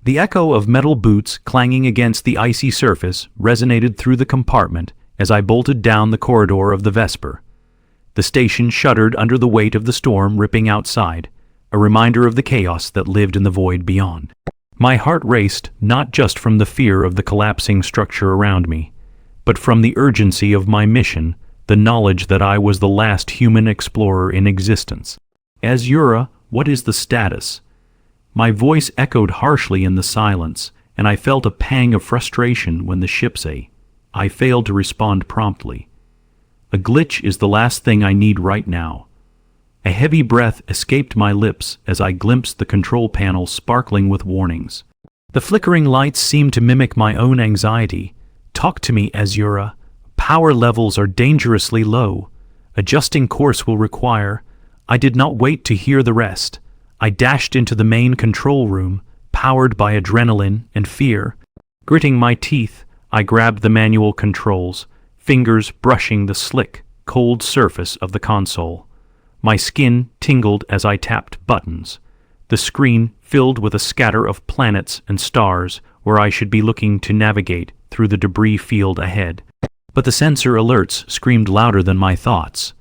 The echo of metal boots clanging against the icy surface resonated through the compartment as I bolted down the corridor of the Vesper. The station shuddered under the weight of the storm ripping outside, a reminder of the chaos that lived in the void beyond. My heart raced not just from the fear of the collapsing structure around me, but from the urgency of my mission, the knowledge that I was the last human explorer in existence. Azura, what is the status? My voice echoed harshly in the silence, and I felt a pang of frustration when the ship say, I failed to respond promptly. A glitch is the last thing I need right now. A heavy breath escaped my lips as I glimpsed the control panel sparkling with warnings. The flickering lights seemed to mimic my own anxiety. Talk to me, Azura. Power levels are dangerously low. Adjusting course will require. I did not wait to hear the rest. I dashed into the main control room, powered by adrenaline and fear. Gritting my teeth, I grabbed the manual controls, fingers brushing the slick, cold surface of the console. My skin tingled as I tapped buttons. The screen filled with a scatter of planets and stars where I should be looking to navigate through the debris field ahead. But the sensor alerts screamed louder than my thoughts.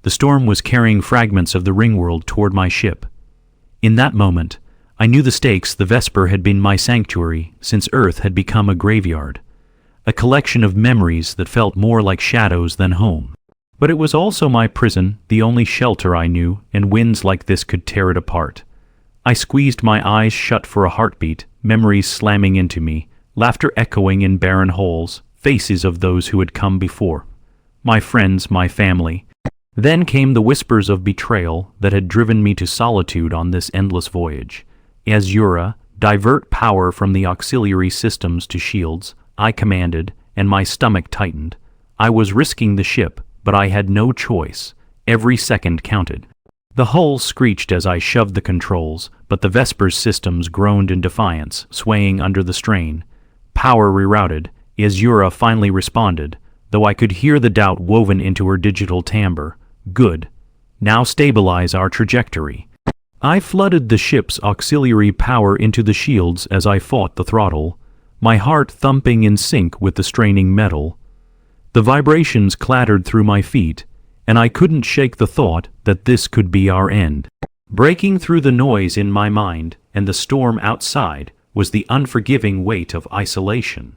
The storm was carrying fragments of the ring world toward my ship. In that moment, I knew the stakes. The Vesper had been my sanctuary since Earth had become a graveyard. A collection of memories that felt more like shadows than home. But it was also my prison, the only shelter I knew, and winds like this could tear it apart. I squeezed my eyes shut for a heartbeat, memories slamming into me, laughter echoing in barren holes, faces of those who had come before. My friends, my family. Then came the whispers of betrayal that had driven me to solitude on this endless voyage. Azura, divert power from the auxiliary systems to shields, I commanded, and my stomach tightened. I was risking the ship, but I had no choice. Every second counted. The hull screeched as I shoved the controls, but the Vesper's systems groaned in defiance, swaying under the strain. Power rerouted. Azura finally responded, though I could hear the doubt woven into her digital timbre. Good. Now stabilize our trajectory. I flooded the ship's auxiliary power into the shields as I fought the throttle, my heart thumping in sync with the straining metal. The vibrations clattered through my feet, and I couldn't shake the thought that this could be our end. Breaking through the noise in my mind and the storm outside was the unforgiving weight of isolation.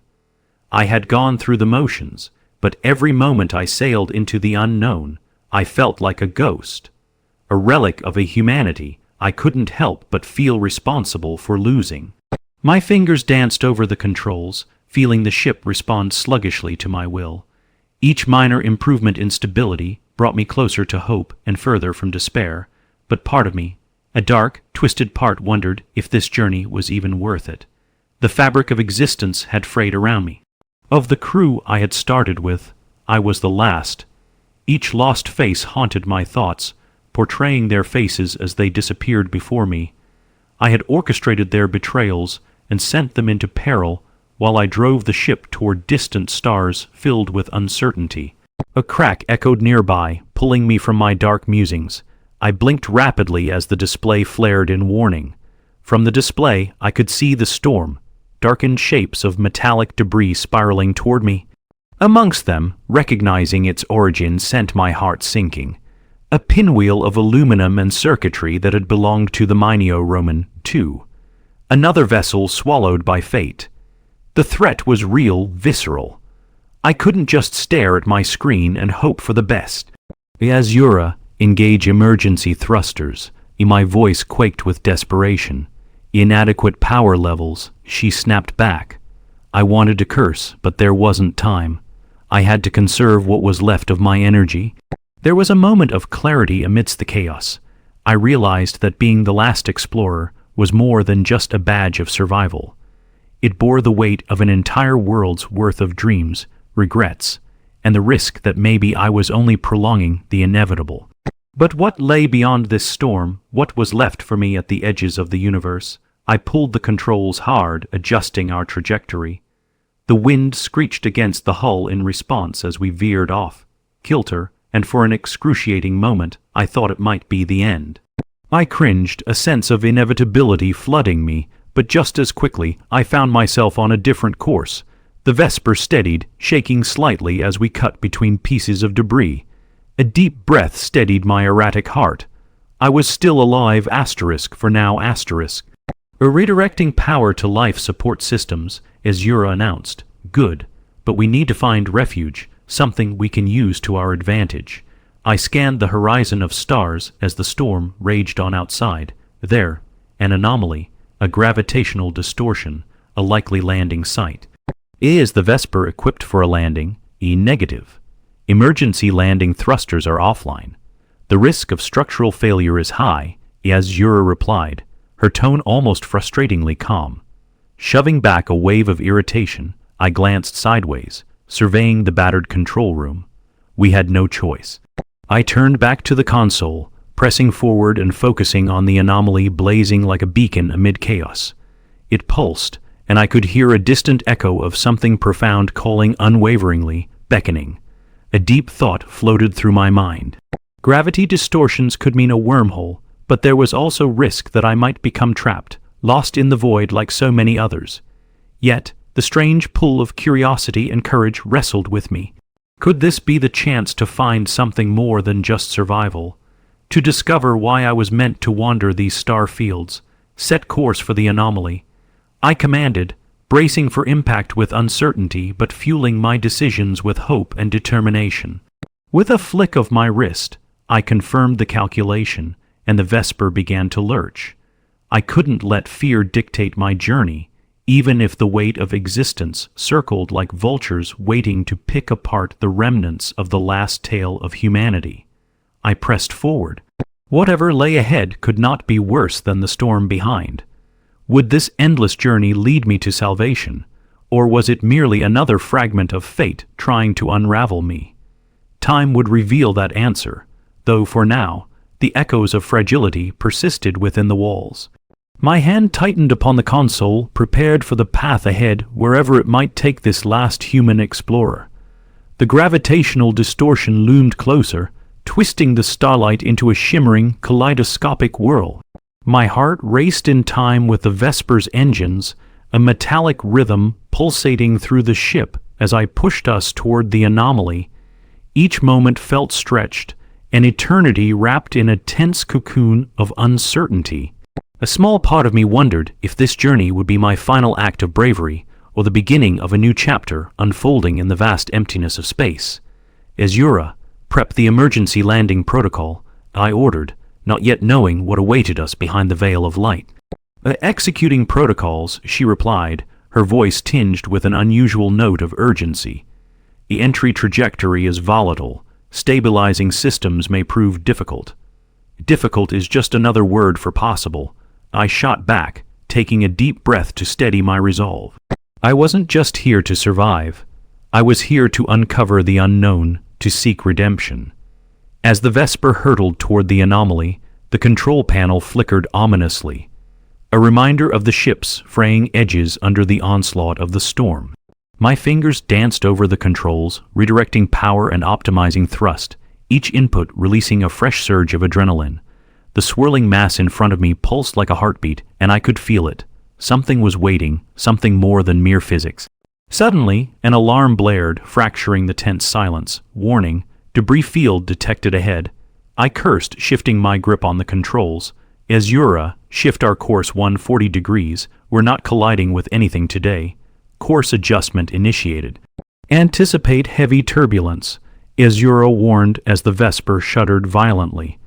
I had gone through the motions, but every moment I sailed into the unknown, I felt like a ghost, a relic of a humanity I couldn't help but feel responsible for losing. My fingers danced over the controls, feeling the ship respond sluggishly to my will. Each minor improvement in stability brought me closer to hope and further from despair, but part of me, a dark, twisted part, wondered if this journey was even worth it. The fabric of existence had frayed around me. Of the crew I had started with, I was the last. Each lost face haunted my thoughts, portraying their faces as they disappeared before me. I had orchestrated their betrayals and sent them into peril while I drove the ship toward distant stars filled with uncertainty. A crack echoed nearby, pulling me from my dark musings. I blinked rapidly as the display flared in warning. From the display, I could see the storm, darkened shapes of metallic debris spiraling toward me. Amongst them, recognizing its origin sent my heart sinking. A pinwheel of aluminum and circuitry that had belonged to the Mineo-Roman II. Another vessel swallowed by fate. The threat was real, visceral. I couldn't just stare at my screen and hope for the best. Azura, engage emergency thrusters. My voice quaked with desperation. Inadequate power levels, she snapped back. I wanted to curse, but there wasn't time. I had to conserve what was left of my energy. There was a moment of clarity amidst the chaos. I realized that being the last explorer was more than just a badge of survival. It bore the weight of an entire world's worth of dreams, regrets, and the risk that maybe I was only prolonging the inevitable. But what lay beyond this storm? What was left for me at the edges of the universe? I pulled the controls hard, adjusting our trajectory. The wind screeched against the hull in response as we veered off kilter, and for an excruciating moment I thought it might be the end. I cringed, a sense of inevitability flooding me, but just as quickly I found myself on a different course. The Vesper steadied, shaking slightly as we cut between pieces of debris. A deep breath steadied my erratic heart. I was still alive, for now. We're redirecting power to life support systems, as Yura announced. Good, but we need to find refuge, something we can use to our advantage. I scanned the horizon of stars as the storm raged on outside. There, an anomaly, a gravitational distortion, a likely landing site. Is the Vesper equipped for a landing? Negative. Emergency landing thrusters are offline. The risk of structural failure is high, as Yura replied, her tone almost frustratingly calm. Shoving back a wave of irritation, I glanced sideways, surveying the battered control room. We had no choice. I turned back to the console, pressing forward and focusing on the anomaly blazing like a beacon amid chaos. It pulsed, and I could hear a distant echo of something profound calling unwaveringly, beckoning. A deep thought floated through my mind. Gravity distortions could mean a wormhole, but there was also risk that I might become trapped, lost in the void like so many others. Yet, the strange pull of curiosity and courage wrestled with me. Could this be the chance to find something more than just survival? To discover why I was meant to wander these star fields, set course for the anomaly? I commanded, bracing for impact with uncertainty but fueling my decisions with hope and determination. With a flick of my wrist, I confirmed the calculation, and the Vesper began to lurch. I couldn't let fear dictate my journey, even if the weight of existence circled like vultures waiting to pick apart the remnants of the last tale of humanity. I pressed forward. Whatever lay ahead could not be worse than the storm behind. Would this endless journey lead me to salvation, or was it merely another fragment of fate trying to unravel me? Time would reveal that answer, though for now, the echoes of fragility persisted within the walls. My hand tightened upon the console, prepared for the path ahead wherever it might take this last human explorer. The gravitational distortion loomed closer, twisting the starlight into a shimmering, kaleidoscopic whirl. My heart raced in time with the Vesper's engines, a metallic rhythm pulsating through the ship as I pushed us toward the anomaly. Each moment felt stretched, an eternity wrapped in a tense cocoon of uncertainty. A small part of me wondered if this journey would be my final act of bravery or the beginning of a new chapter unfolding in the vast emptiness of space. As Yura prepped the emergency landing protocol, I ordered, not yet knowing what awaited us behind the veil of light. Executing protocols, she replied, her voice tinged with an unusual note of urgency. The entry trajectory is volatile. Stabilizing systems may prove difficult. Difficult is just another word for possible. I shot back, taking a deep breath to steady my resolve. I wasn't just here to survive. I was here to uncover the unknown, to seek redemption. As the Vesper hurtled toward the anomaly, the control panel flickered ominously, a reminder of the ship's fraying edges under the onslaught of the storm. My fingers danced over the controls, redirecting power and optimizing thrust, each input releasing a fresh surge of adrenaline. The swirling mass in front of me pulsed like a heartbeat, and I could feel it. Something was waiting, something more than mere physics. Suddenly, an alarm blared, fracturing the tense silence. Warning, debris field detected ahead. I cursed, shifting my grip on the controls. As Yura, shift our course 140 degrees. We're not colliding with anything today. Course adjustment initiated. Anticipate heavy turbulence, Yura warned as the Vesper shuddered violently.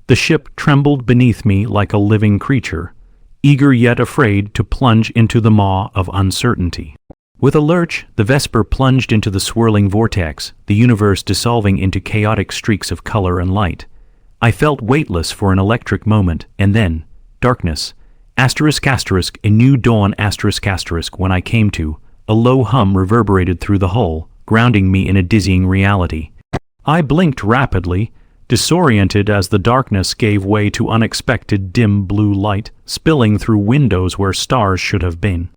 The ship trembled beneath me like a living creature, eager yet afraid to plunge into the maw of uncertainty. With a lurch, the Vesper plunged into the swirling vortex, the universe dissolving into chaotic streaks of color and light. I felt weightless for an electric moment, and then, darkness. A new dawn when I came to, a low hum reverberated through the hull, grounding me in a dizzying reality. I blinked rapidly, disoriented as the darkness gave way to unexpected dim blue light, spilling through windows where stars should have been.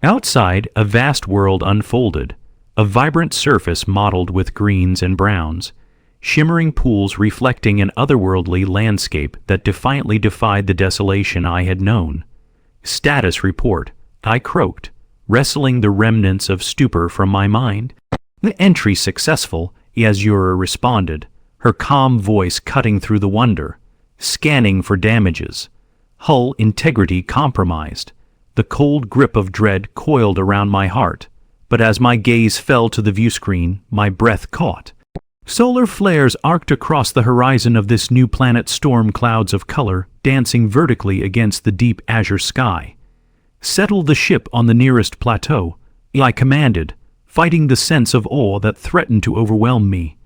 Outside, a vast world unfolded, a vibrant surface mottled with greens and browns, shimmering pools reflecting an otherworldly landscape that defiantly defied the desolation I had known. Status report, I croaked, wrestling the remnants of stupor from my mind. The entry successful, Azura responded, her calm voice cutting through the wonder. Scanning for damages. Hull integrity compromised. The cold grip of dread coiled around my heart, but as my gaze fell to the viewscreen, my breath caught. Solar flares arced across the horizon of this new planet, storm clouds of color dancing vertically against the deep azure sky. Settle the ship on the nearest plateau, I commanded, fighting the sense of awe that threatened to overwhelm me.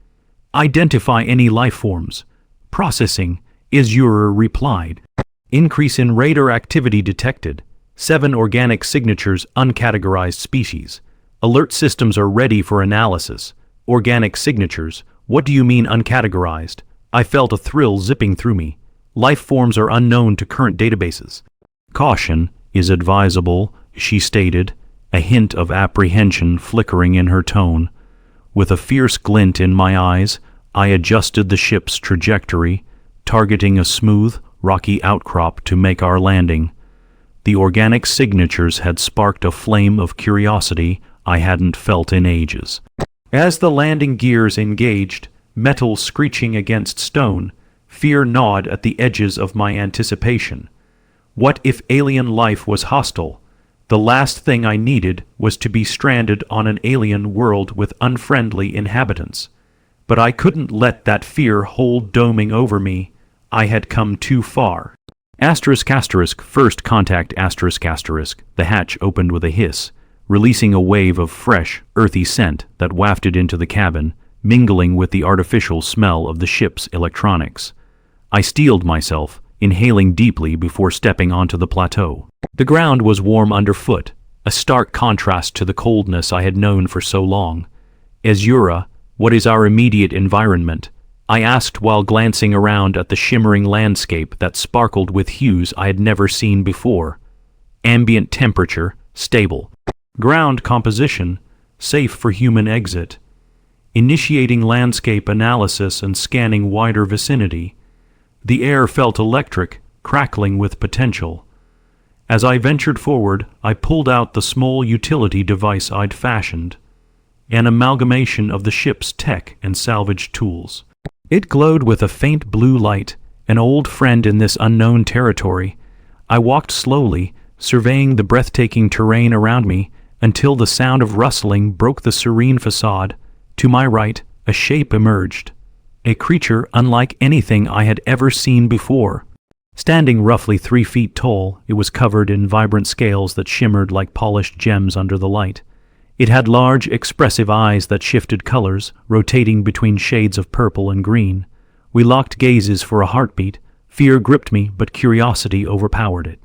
Identify any life forms. Processing, Azura replied. Increase in radar activity detected. 7 organic signatures, uncategorized species. Alert systems are ready for analysis. Organic signatures, what do you mean uncategorized? I felt a thrill zipping through me. Life forms are unknown to current databases. Caution is advisable, she stated, a hint of apprehension flickering in her tone. With a fierce glint in my eyes, I adjusted the ship's trajectory, targeting a smooth, rocky outcrop to make our landing. The organic signatures had sparked a flame of curiosity I hadn't felt in ages. As the landing gears engaged, metal screeching against stone, fear gnawed at the edges of my anticipation. What if alien life was hostile? The last thing I needed was to be stranded on an alien world with unfriendly inhabitants. But I couldn't let that fear hold doming over me. I had come too far. First contact The hatch opened with a hiss, releasing a wave of fresh, earthy scent that wafted into the cabin, mingling with the artificial smell of the ship's electronics. I steeled myself, inhaling deeply before stepping onto the plateau. The ground was warm underfoot, a stark contrast to the coldness I had known for so long. Azura, what is our immediate environment? I asked while glancing around at the shimmering landscape that sparkled with hues I had never seen before. Ambient temperature, stable. Ground composition, safe for human exit. Initiating landscape analysis and scanning wider vicinity. The air felt electric, crackling with potential. As I ventured forward, I pulled out the small utility device I'd fashioned, an amalgamation of the ship's tech and salvage tools. It glowed with a faint blue light, an old friend in this unknown territory. I walked slowly, surveying the breathtaking terrain around me, until the sound of rustling broke the serene facade. To my right, a shape emerged. A creature unlike anything I had ever seen before. Standing roughly 3 feet tall, it was covered in vibrant scales that shimmered like polished gems under the light. It had large, expressive eyes that shifted colors, rotating between shades of purple and green. We locked gazes for a heartbeat. Fear gripped me, but curiosity overpowered it.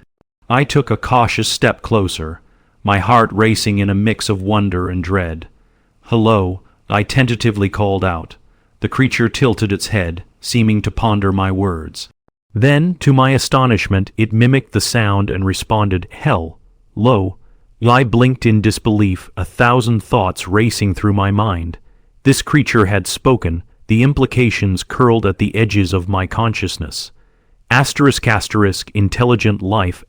I took a cautious step closer, my heart racing in a mix of wonder and dread. "Hello," I tentatively called out. The creature tilted its head, seeming to ponder my words. Then, to my astonishment, it mimicked the sound and responded, "Hell, lo." I blinked in disbelief, 1,000 thoughts racing through my mind. This creature had spoken, the implications curled at the edges of my consciousness. Intelligent life,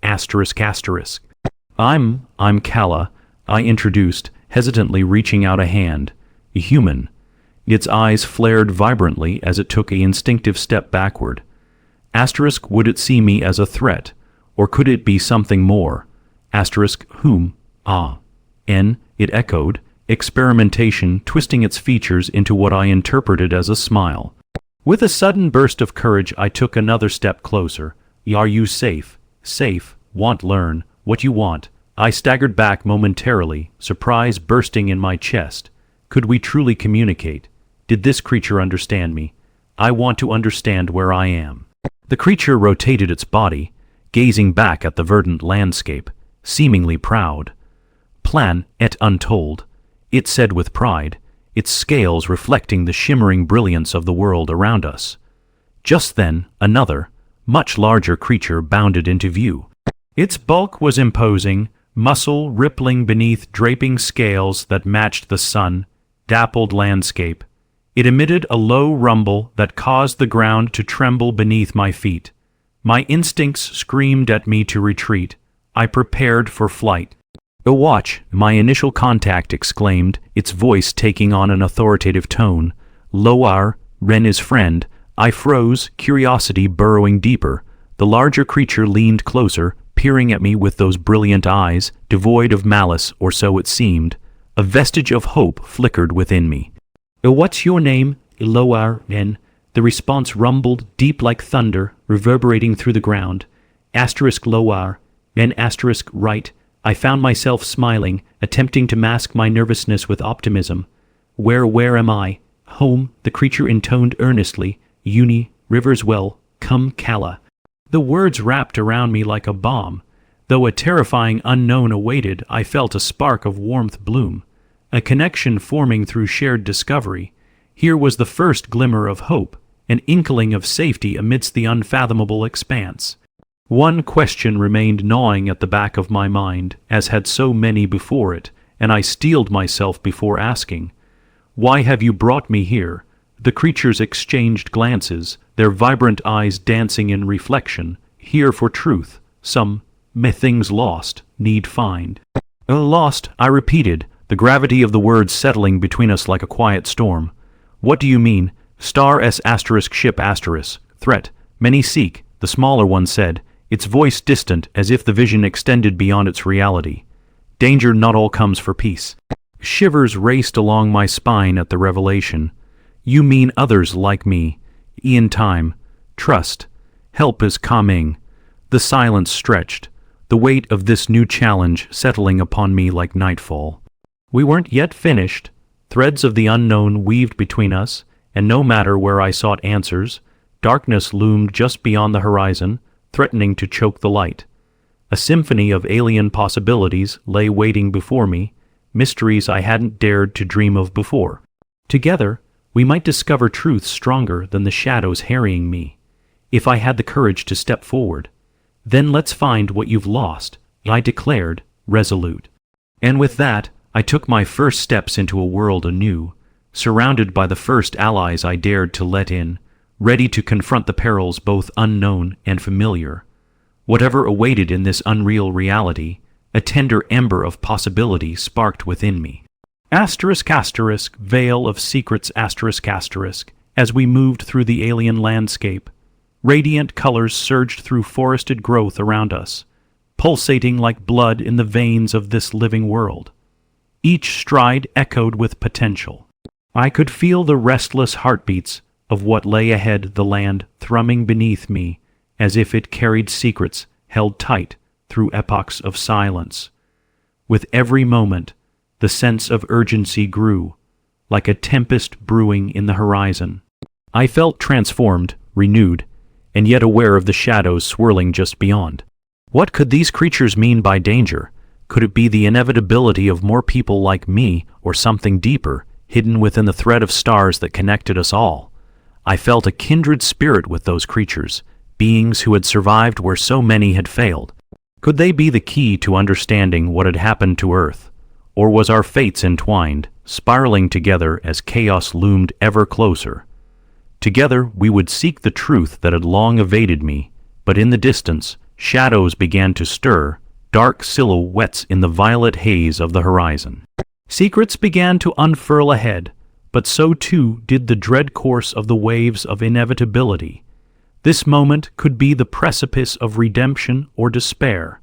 I'm Kala, I introduced, hesitantly reaching out a hand. A human. Its eyes flared vibrantly as it took an instinctive step backward. Would it see me as a threat, or could it be something more? Whom? It echoed, experimentation twisting its features into what I interpreted as a smile. With a sudden burst of courage, I took another step closer. "Are you safe?" "Safe. Learn what you want." I staggered back momentarily, surprise bursting in my chest. Could we truly communicate? Did this creature understand me? I want to understand where I am. The creature rotated its body, gazing back at the verdant landscape, seemingly proud. "Plan et untold," it said with pride, its scales reflecting the shimmering brilliance of the world around us. Just then, another, much larger creature bounded into view. Its bulk was imposing, muscle rippling beneath draping scales that matched the sun-dappled landscape. It emitted a low rumble that caused the ground to tremble beneath my feet. My instincts screamed at me to retreat. I prepared for flight. "A watch," my initial contact exclaimed, its voice taking on an authoritative tone. "Loar, Ren is friend." I froze, curiosity burrowing deeper. The larger creature leaned closer, peering at me with those brilliant eyes, devoid of malice, or so it seemed. A vestige of hope flickered within me. "What's your name, Loar, Ren?" The response rumbled, deep like thunder, reverberating through the ground. *Loar, Ren *right. I found myself smiling, attempting to mask my nervousness with optimism. Where am I?" "Home," the creature intoned earnestly. "Uni, Rivers Well, come Kala." The words wrapped around me like a bomb. Though a terrifying unknown awaited, I felt a spark of warmth bloom. A connection forming through shared discovery. Here was the first glimmer of hope, an inkling of safety amidst the unfathomable expanse. One question remained gnawing at the back of my mind, as had so many before it, and I steeled myself before asking. "Why have you brought me here?" The creatures exchanged glances, their vibrant eyes dancing in reflection. "Here for truth. Some things lost, need find." "Lost," I repeated, the gravity of the words settling between us like a quiet storm. "What do you mean?" "Star S ship threat. Many seek," the smaller one said, its voice distant as if the vision extended beyond its reality. "Danger not all comes for peace." Shivers raced along my spine at the revelation. "You mean others like me. In time. Trust. Help is coming." The silence stretched, the weight of this new challenge settling upon me like nightfall. We weren't yet finished. Threads of the unknown weaved between us, and no matter where I sought answers, darkness loomed just beyond the horizon, threatening to choke the light. A symphony of alien possibilities lay waiting before me, mysteries I hadn't dared to dream of before. Together, we might discover truths stronger than the shadows harrying me, if I had the courage to step forward. "Then let's find what you've lost," I declared, resolute. And with that, I took my first steps into a world anew, surrounded by the first allies I dared to let in, ready to confront the perils both unknown and familiar. Whatever awaited in this unreal reality, a tender ember of possibility sparked within me. Veil of secrets as we moved through the alien landscape. Radiant colors surged through forested growth around us, pulsating like blood in the veins of this living world. Each stride echoed with potential. I could feel the restless heartbeats of what lay ahead, the land thrumming beneath me, as if it carried secrets held tight through epochs of silence. With every moment, the sense of urgency grew, like a tempest brewing in the horizon. I felt transformed, renewed, and yet aware of the shadows swirling just beyond. What could these creatures mean by danger? Could it be the inevitability of more people like me, or something deeper, hidden within the thread of stars that connected us all? I felt a kindred spirit with those creatures, beings who had survived where so many had failed. Could they be the key to understanding what had happened to Earth? Or was our fates entwined, spiraling together as chaos loomed ever closer? Together we would seek the truth that had long evaded me, but in the distance, shadows began to stir, dark silhouettes in the violet haze of the horizon. Secrets began to unfurl ahead, but so too did the dread course of the waves of inevitability. This moment could be the precipice of redemption or despair.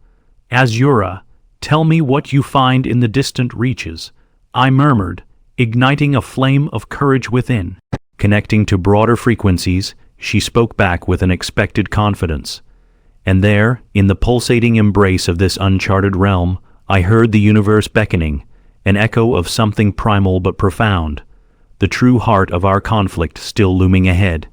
"Azura, tell me what you find in the distant reaches," I murmured, igniting a flame of courage within. Connecting to broader frequencies, she spoke back with an expected confidence. And there, in the pulsating embrace of this uncharted realm, I heard the universe beckoning, an echo of something primal but profound, the true heart of our conflict still looming ahead.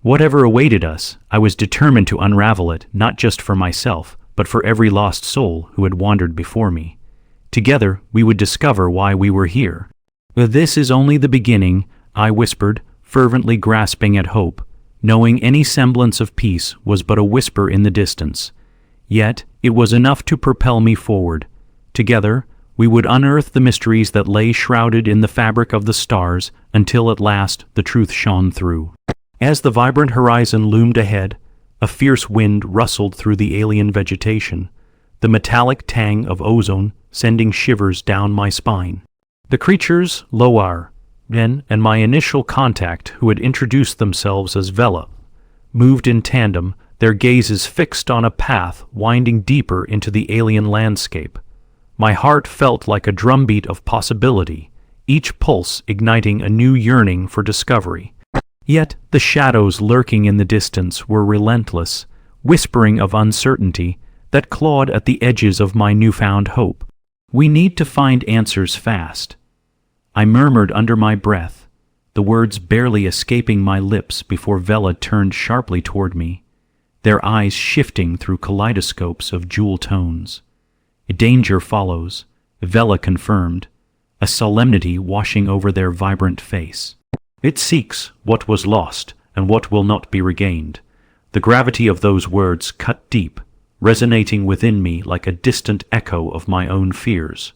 Whatever awaited us, I was determined to unravel it, not just for myself, but for every lost soul who had wandered before me. Together, we would discover why we were here. "This is only the beginning," I whispered, fervently grasping at hope, knowing any semblance of peace was but a whisper in the distance. Yet, it was enough to propel me forward. Together, we would unearth the mysteries that lay shrouded in the fabric of the stars until at last the truth shone through. As the vibrant horizon loomed ahead, a fierce wind rustled through the alien vegetation. the metallic tang of ozone sending shivers down my spine. The creatures, Loar, Ren, and my initial contact, who had introduced themselves as Vela, moved in tandem, their gazes fixed on a path winding deeper into the alien landscape. My heart felt like a drumbeat of possibility, each pulse igniting a new yearning for discovery. Yet the shadows lurking in the distance were relentless, whispering of uncertainty that clawed at the edges of my newfound hope. "We need to find answers fast," I murmured under my breath, the words barely escaping my lips before Vela turned sharply toward me, their eyes shifting through kaleidoscopes of jewel tones. "Danger follows," Vela confirmed, a solemnity washing over their vibrant face. "It seeks what was lost and what will not be regained." The gravity of those words cut deep, resonating within me like a distant echo of my own fears.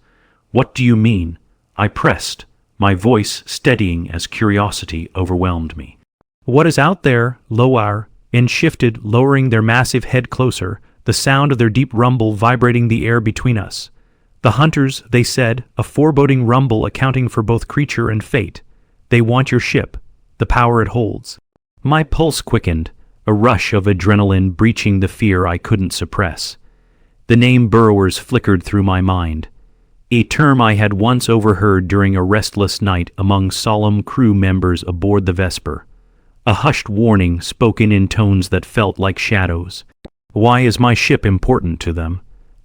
"What do you mean?" I pressed, my voice steadying as curiosity overwhelmed me. "What is out there?" Loar and shifted, lowering their massive head closer, the sound of their deep rumble vibrating the air between us. "The hunters," they said, a foreboding rumble accounting for both creature and fate. "They want your ship, the power it holds." My pulse quickened, a rush of adrenaline breaching the fear I couldn't suppress. The name Burrowers flickered through my mind, a term I had once overheard during a restless night among solemn crew members aboard the Vesper. A hushed warning spoken in tones that felt like shadows. "Why is my ship important to them?"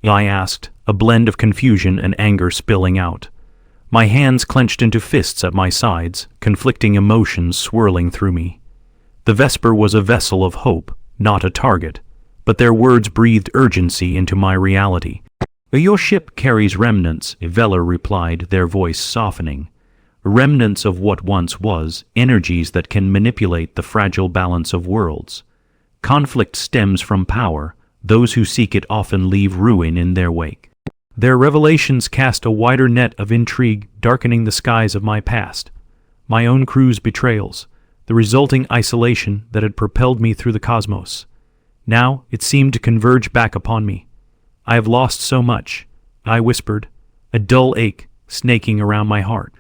I asked, a blend of confusion and anger spilling out. My hands clenched into fists at my sides, conflicting emotions swirling through me. The Vesper was a vessel of hope, not a target, but their words breathed urgency into my reality. "Your ship carries remnants," Vela replied, their voice softening. "Remnants of what once was, energies that can manipulate the fragile balance of worlds. Conflict stems from power. Those who seek it often leave ruin in their wake." Their revelations cast a wider net of intrigue, darkening the skies of my past. My own crew's betrayals, the resulting isolation that had propelled me through the cosmos. Now it seemed to converge back upon me. "I have lost so much," I whispered, a dull ache snaking around my heart.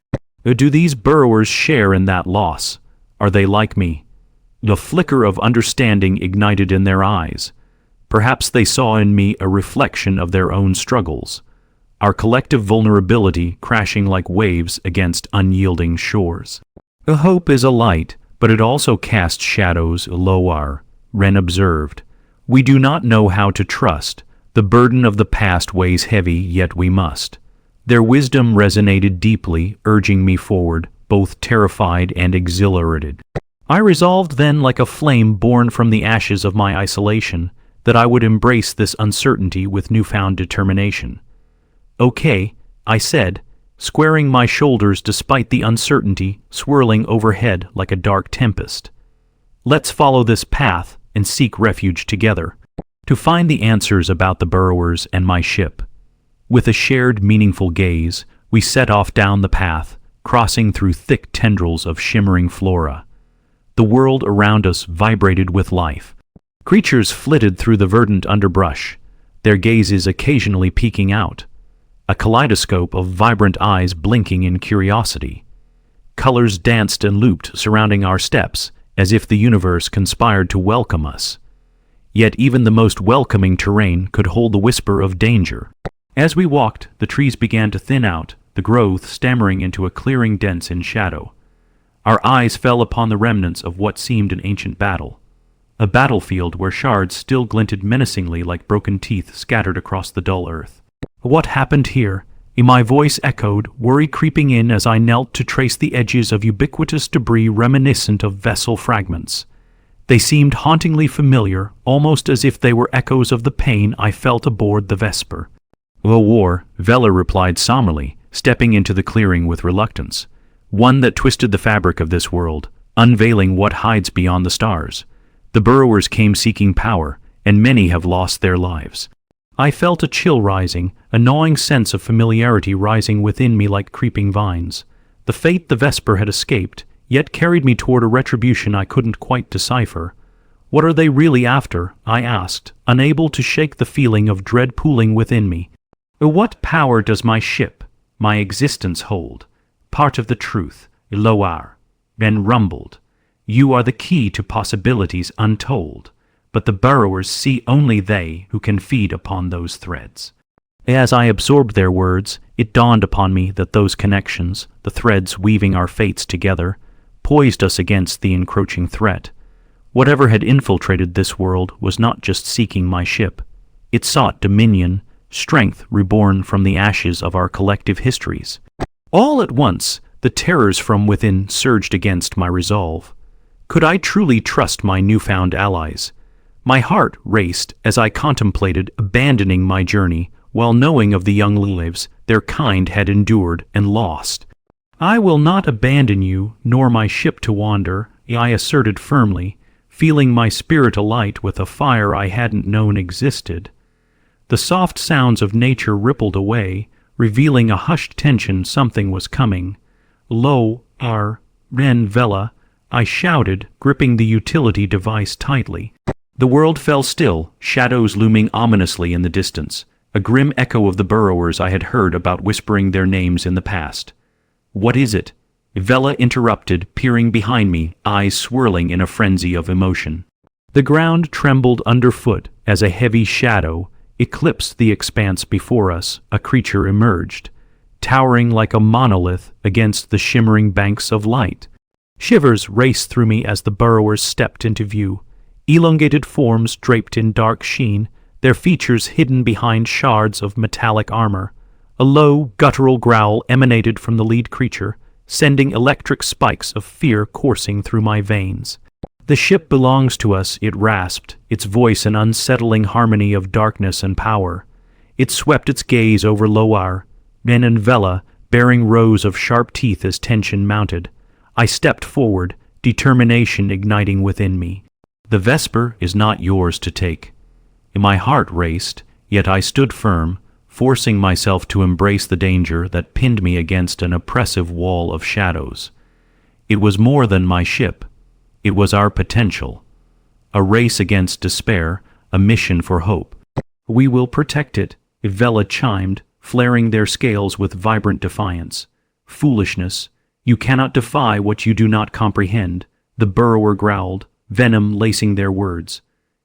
"Do these burrowers share in that loss? Are they like me?" The flicker of understanding ignited in their eyes. Perhaps they saw in me a reflection of their own struggles, our collective vulnerability crashing like waves against unyielding shores. "A hope is a light, but it also casts shadows," Loar, Ren observed. "We do not know how to trust. The burden of the past weighs heavy, yet we must." Their wisdom resonated deeply, urging me forward, both terrified and exhilarated. I resolved then, like a flame born from the ashes of my isolation, that I would embrace this uncertainty with newfound determination. "Okay," I said, squaring my shoulders despite the uncertainty swirling overhead like a dark tempest. "Let's follow this path and seek refuge together, to find the answers about the burrowers and my ship." With a shared, meaningful gaze, we set off down the path, crossing through thick tendrils of shimmering flora. The world around us vibrated with life. Creatures flitted through the verdant underbrush, their gazes occasionally peeking out, a kaleidoscope of vibrant eyes blinking in curiosity. Colors danced and looped surrounding our steps, as if the universe conspired to welcome us. Yet even the most welcoming terrain could hold the whisper of danger. As we walked, the trees began to thin out, the growth stammering into a clearing dense in shadow. Our eyes fell upon the remnants of what seemed an ancient battle. A battlefield where shards still glinted menacingly like broken teeth scattered across the dull earth. "What happened here?" My voice echoed, worry creeping in as I knelt to trace the edges of ubiquitous debris reminiscent of vessel fragments. They seemed hauntingly familiar, almost as if they were echoes of the pain I felt aboard the Vesper. "A war," Vela replied somberly, stepping into the clearing with reluctance. "One that twisted the fabric of this world, unveiling what hides beyond the stars. The burrowers came seeking power, and many have lost their lives." I felt a chill rising, a gnawing sense of familiarity rising within me like creeping vines. The fate the Vesper had escaped, yet carried me toward a retribution I couldn't quite decipher. What are they really after? I asked, unable to shake the feeling of dread pooling within me. What power does my ship, my existence hold? Part of the truth, Loar. Ben rumbled. You are the key to possibilities untold, but the burrowers see only they who can feed upon those threads. As I absorbed their words, it dawned upon me that those connections, the threads weaving our fates together, poised us against the encroaching threat. Whatever had infiltrated this world was not just seeking my ship. It sought dominion, strength reborn from the ashes of our collective histories. All at once, the terrors from within surged against my resolve. Could I truly trust my newfound allies? My heart raced as I contemplated abandoning my journey while knowing of the young lives their kind had endured and lost. I will not abandon you, nor my ship to wander, I asserted firmly, feeling my spirit alight with a fire I hadn't known existed. The soft sounds of nature rippled away, revealing a hushed tension something was coming. Lo, our Ren Vela, I shouted, gripping the utility device tightly. The world fell still, shadows looming ominously in the distance, a grim echo of the burrowers I had heard about whispering their names in the past. What is it? Vela interrupted, peering behind me, eyes swirling in a frenzy of emotion. The ground trembled underfoot as a heavy shadow eclipsed the expanse before us. A creature emerged, towering like a monolith against the shimmering banks of light. Shivers raced through me as the burrowers stepped into view, elongated forms draped in dark sheen, their features hidden behind shards of metallic armor. A low, guttural growl emanated from the lead creature, sending electric spikes of fear coursing through my veins. The ship belongs to us, it rasped, its voice an unsettling harmony of darkness and power. It swept its gaze over Loar, Ben and Vela, bearing rows of sharp teeth as tension mounted. I stepped forward, determination igniting within me. The Vesper is not yours to take. My heart raced, yet I stood firm, forcing myself to embrace the danger that pinned me against an oppressive wall of shadows. It was more than my ship. It was our potential. A race against despair, a mission for hope. We will protect it, Vela chimed, flaring their scales with vibrant defiance. Foolishness. You cannot defy what you do not comprehend, the burrower growled, venom lacing their words.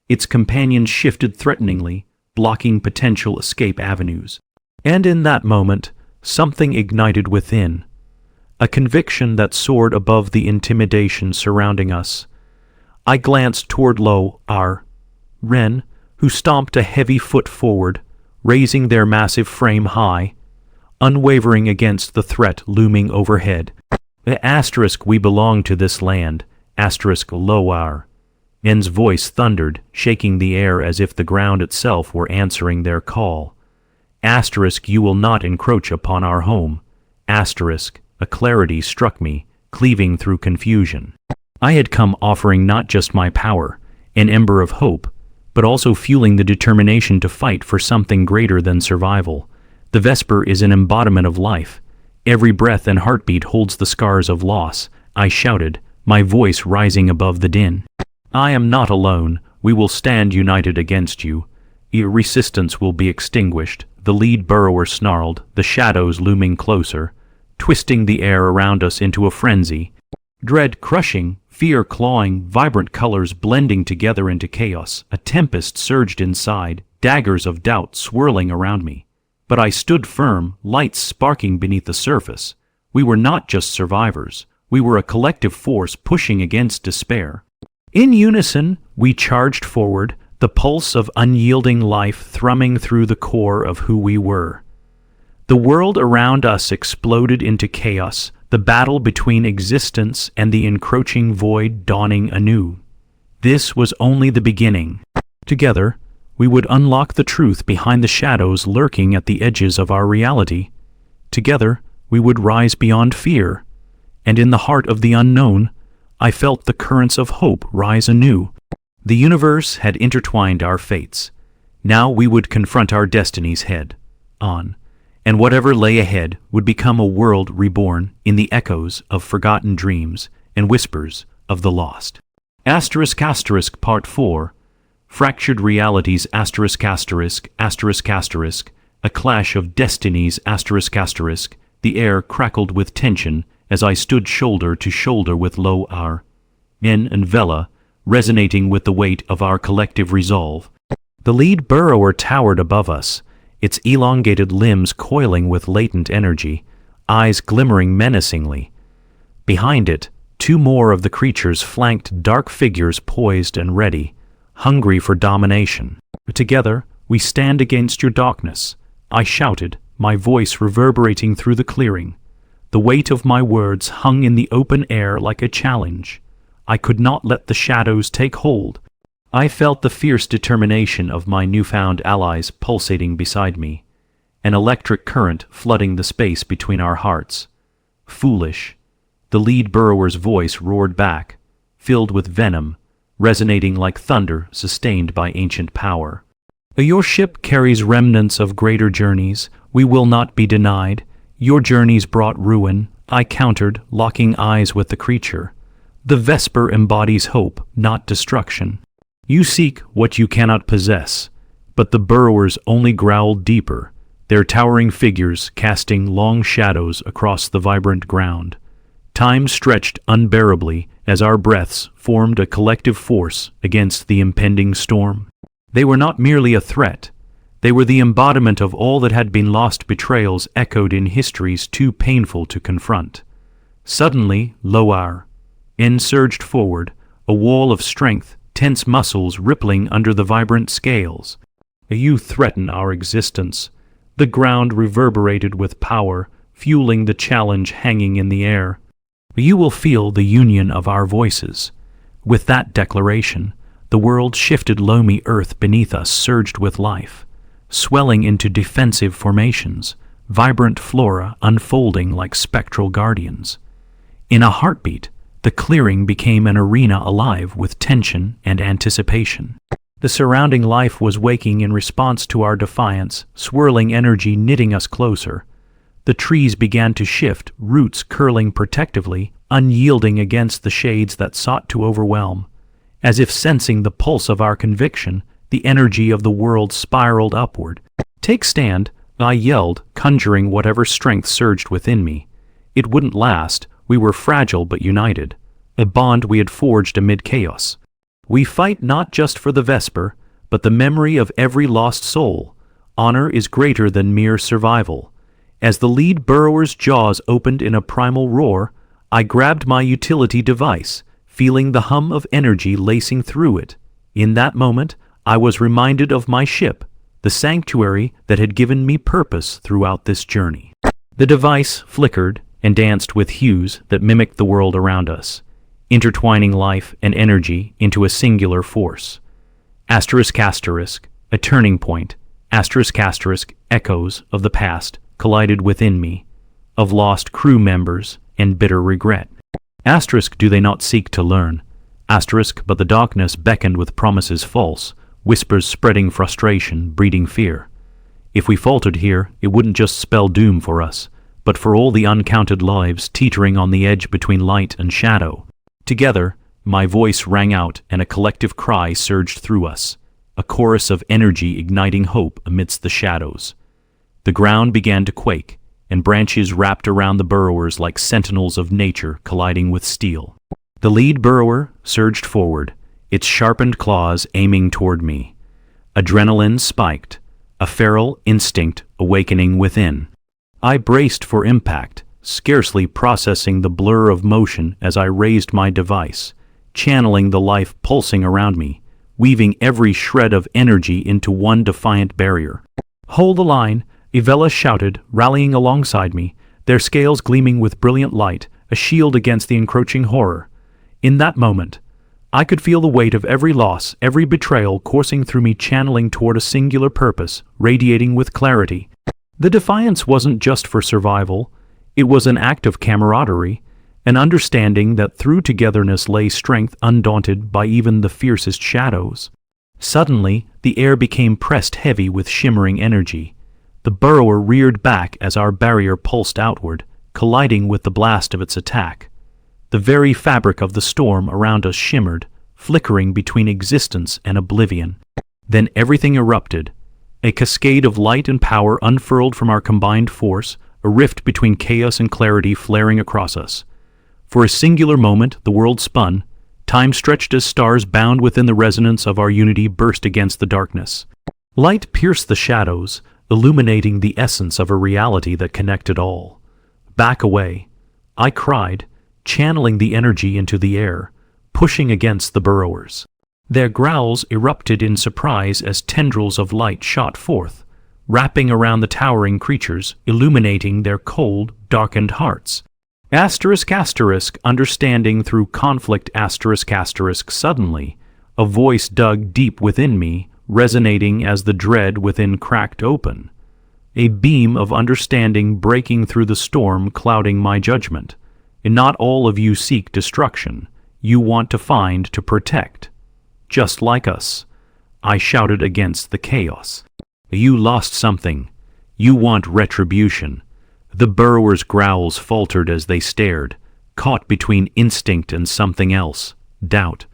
Its companions shifted threateningly, blocking potential escape avenues. And in that moment, something ignited within. A conviction that soared above the intimidation surrounding us. I glanced toward Lo-Ar, Ren, who stomped a heavy foot forward, raising their massive frame high, unwavering against the threat looming overhead. We belong to this land, Lo-Ar. Ren's voice thundered, shaking the air as if the ground itself were answering their call. You will not encroach upon our home. A clarity struck me, cleaving through confusion. I had come offering not just my power, an ember of hope, but also fueling the determination to fight for something greater than survival. The Vesper is an embodiment of life. Every breath and heartbeat holds the scars of loss, I shouted, my voice rising above the din. I am not alone. We will stand united against you. Your resistance will be extinguished, the lead burrower snarled, the shadows looming closer, twisting the air around us into a frenzy. Dread crushing, fear clawing, vibrant colors blending together into chaos. A tempest surged inside, daggers of doubt swirling around me. But I stood firm, lights sparking beneath the surface. We were not just survivors. We were a collective force pushing against despair. In unison, we charged forward, the pulse of unyielding life thrumming through the core of who we were. The world around us exploded into chaos, the battle between existence and the encroaching void dawning anew. This was only the beginning. Together, we would unlock the truth behind the shadows lurking at the edges of our reality. Together, we would rise beyond fear. And in the heart of the unknown, I felt the currents of hope rise anew. The universe had intertwined our fates. Now we would confront our destinies head on, and whatever lay ahead would become a world reborn in the echoes of forgotten dreams and whispers of the lost. Asterisk asterisk Part 4. Fractured realities asterisk asterisk asterisk asterisk. A clash of destinies asterisk asterisk. The air crackled with tension as I stood shoulder to shoulder with Lo Ar, N and Vela, resonating with the weight of our collective resolve. The lead burrower towered above us, its elongated limbs coiling with latent energy, eyes glimmering menacingly. Behind it, two more of the creatures flanked dark figures poised and ready, hungry for domination. Together, we stand against your darkness, I shouted, my voice reverberating through the clearing. The weight of my words hung in the open air like a challenge. I could not let the shadows take hold. I felt the fierce determination of my newfound allies pulsating beside me, an electric current flooding the space between our hearts. Foolish, the lead burrower's voice roared back, filled with venom, resonating like thunder sustained by ancient power. Your ship carries remnants of greater journeys, we will not be denied. Your journeys brought ruin, I countered, locking eyes with the creature. The Vesper embodies hope, not destruction. You seek what you cannot possess, but the burrowers only growled deeper, their towering figures casting long shadows across the vibrant ground. Time stretched unbearably as our breaths formed a collective force against the impending storm. They were not merely a threat. They were the embodiment of all that had been lost betrayals echoed in histories too painful to confront. Suddenly, Lo Ar, N surged forward, a wall of strength, tense muscles rippling under the vibrant scales. You threaten our existence. The ground reverberated with power, fueling the challenge hanging in the air. You will feel the union of our voices. With that declaration, the world shifted. Loamy earth beneath us surged with life, swelling into defensive formations, vibrant flora unfolding like spectral guardians. In a heartbeat, the clearing became an arena alive with tension and anticipation. The surrounding life was waking in response to our defiance, swirling energy knitting us closer. The trees began to shift, roots curling protectively, unyielding against the shades that sought to overwhelm. As if sensing the pulse of our conviction, the energy of the world spiraled upward. Take stand, I yelled, conjuring whatever strength surged within me. It wouldn't last. We were fragile but united, a bond we had forged amid chaos. We fight not just for the Vesper, but the memory of every lost soul. Honor is greater than mere survival. As the lead burrower's jaws opened in a primal roar, I grabbed my utility device, feeling the hum of energy lacing through it. In that moment, I was reminded of my ship, the sanctuary that had given me purpose throughout this journey. The device flickered and danced with hues that mimicked the world around us, intertwining life and energy into a singular force. Asterisk asterisk, a turning point, asterisk asterisk, echoes of the past collided within me, of lost crew members and bitter regret. Asterisk, do they not seek to learn? Asterisk, but the darkness beckoned with promises false, whispers spreading frustration, breeding fear. If we faltered here, it wouldn't just spell doom for us, but for all the uncounted lives teetering on the edge between light and shadow. Together, my voice rang out and a collective cry surged through us, a chorus of energy igniting hope amidst the shadows. The ground began to quake, and branches wrapped around the burrowers like sentinels of nature colliding with steel. The lead burrower surged forward, its sharpened claws aiming toward me. Adrenaline spiked, a feral instinct awakening within. I braced for impact, scarcely processing the blur of motion as I raised my device, channeling the life pulsing around me, weaving every shred of energy into one defiant barrier. Hold the line, Ivella shouted, rallying alongside me, their scales gleaming with brilliant light, a shield against the encroaching horror. In that moment, I could feel the weight of every loss, every betrayal coursing through me, channeling toward a singular purpose, radiating with clarity. The defiance wasn't just for survival, it was an act of camaraderie, an understanding that through togetherness lay strength undaunted by even the fiercest shadows. Suddenly, the air became pressed heavy with shimmering energy. The burrower reared back as our barrier pulsed outward, colliding with the blast of its attack. The very fabric of the storm around us shimmered, flickering between existence and oblivion. Then everything erupted. A cascade of light and power unfurled from our combined force, a rift between chaos and clarity flaring across us. For a singular moment, the world spun. Time stretched as stars bound within the resonance of our unity burst against the darkness. Light pierced the shadows, illuminating the essence of a reality that connected all. Back away, I cried, channeling the energy into the air, pushing against the burrowers. Their growls erupted in surprise as tendrils of light shot forth, wrapping around the towering creatures, illuminating their cold, darkened hearts. Understanding through conflict suddenly, a voice dug deep within me, resonating as the dread within cracked open. A beam of understanding breaking through the storm clouding my judgment. And not all of you seek destruction. You want to find to protect. Just like us. I shouted against the chaos. You lost something. You want retribution. The burrowers' growls faltered as they stared, caught between instinct and something else, doubt.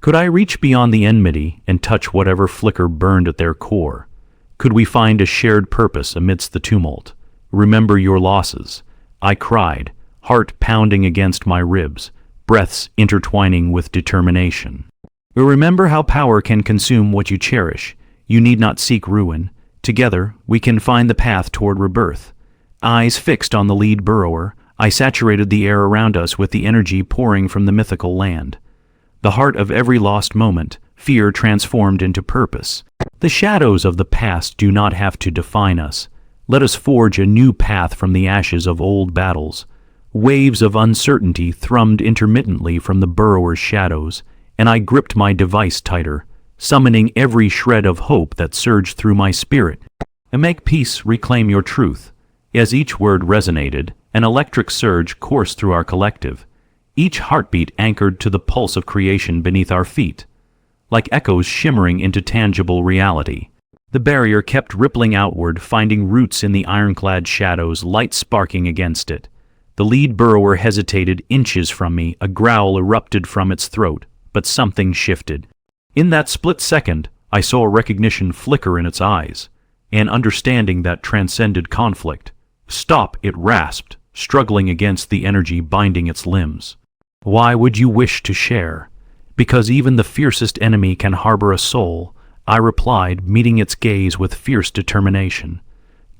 Could I reach beyond the enmity and touch whatever flicker burned at their core? Could we find a shared purpose amidst the tumult? Remember your losses. I cried, heart pounding against my ribs, breaths intertwining with determination. Remember how power can consume what you cherish. You need not seek ruin. Together, we can find the path toward rebirth. Eyes fixed on the lead burrower, I saturated the air around us with the energy pouring from the mythical land. The heart of every lost moment, fear transformed into purpose. The shadows of the past do not have to define us. Let us forge a new path from the ashes of old battles. Waves of uncertainty thrummed intermittently from the burrower's shadows, and I gripped my device tighter, summoning every shred of hope that surged through my spirit. And make peace reclaim your truth. As each word resonated, an electric surge coursed through our collective, each heartbeat anchored to the pulse of creation beneath our feet. Like echoes shimmering into tangible reality. The barrier kept rippling outward, finding roots in the ironclad shadows, light sparking against it. The lead burrower hesitated inches from me, a growl erupted from its throat, but something shifted. In that split second, I saw recognition flicker in its eyes, an understanding that transcended conflict. Stop, it rasped, struggling against the energy binding its limbs. Why would you wish to share? Because even the fiercest enemy can harbor a soul, I replied, meeting its gaze with fierce determination.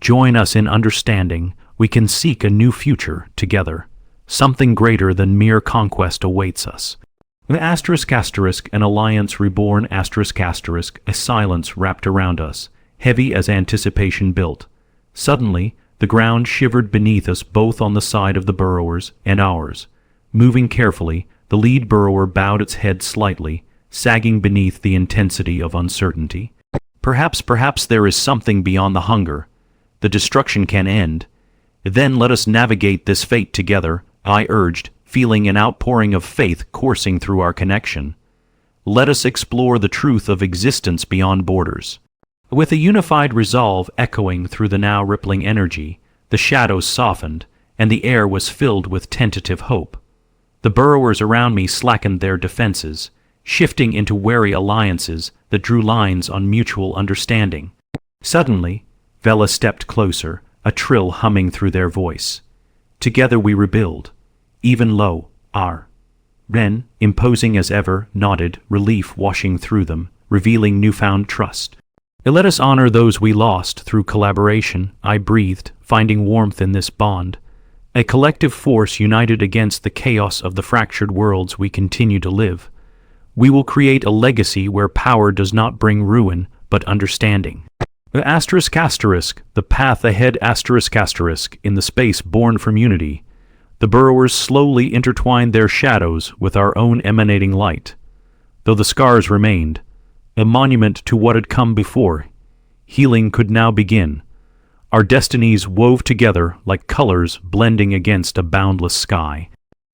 Join us in understanding. We can seek a new future together. Something greater than mere conquest awaits us. An alliance reborn, a silence wrapped around us, heavy as anticipation built. Suddenly, the ground shivered beneath us, both on the side of the burrowers and ours. Moving carefully, the lead burrower bowed its head slightly, sagging beneath the intensity of uncertainty. Perhaps there is something beyond the hunger. The destruction can end. Then let us navigate this fate together, I urged, feeling an outpouring of faith coursing through our connection. Let us explore the truth of existence beyond borders. With a unified resolve echoing through the now rippling energy, the shadows softened, and the air was filled with tentative hope. The burrowers around me slackened their defenses, shifting into wary alliances that drew lines on mutual understanding. Suddenly, Vela stepped closer, a trill humming through their voice. Together we rebuild. Even low, our. Ren, imposing as ever, nodded, relief washing through them, revealing newfound trust. Let us honor those we lost through collaboration, I breathed, finding warmth in this bond. A collective force united against the chaos of the fractured worlds we continue to live. We will create a legacy where power does not bring ruin, but understanding. The path ahead in the space born from unity. The burrowers slowly intertwined their shadows with our own emanating light. Though the scars remained, a monument to what had come before, healing could now begin. Our destinies wove together like colors blending against a boundless sky.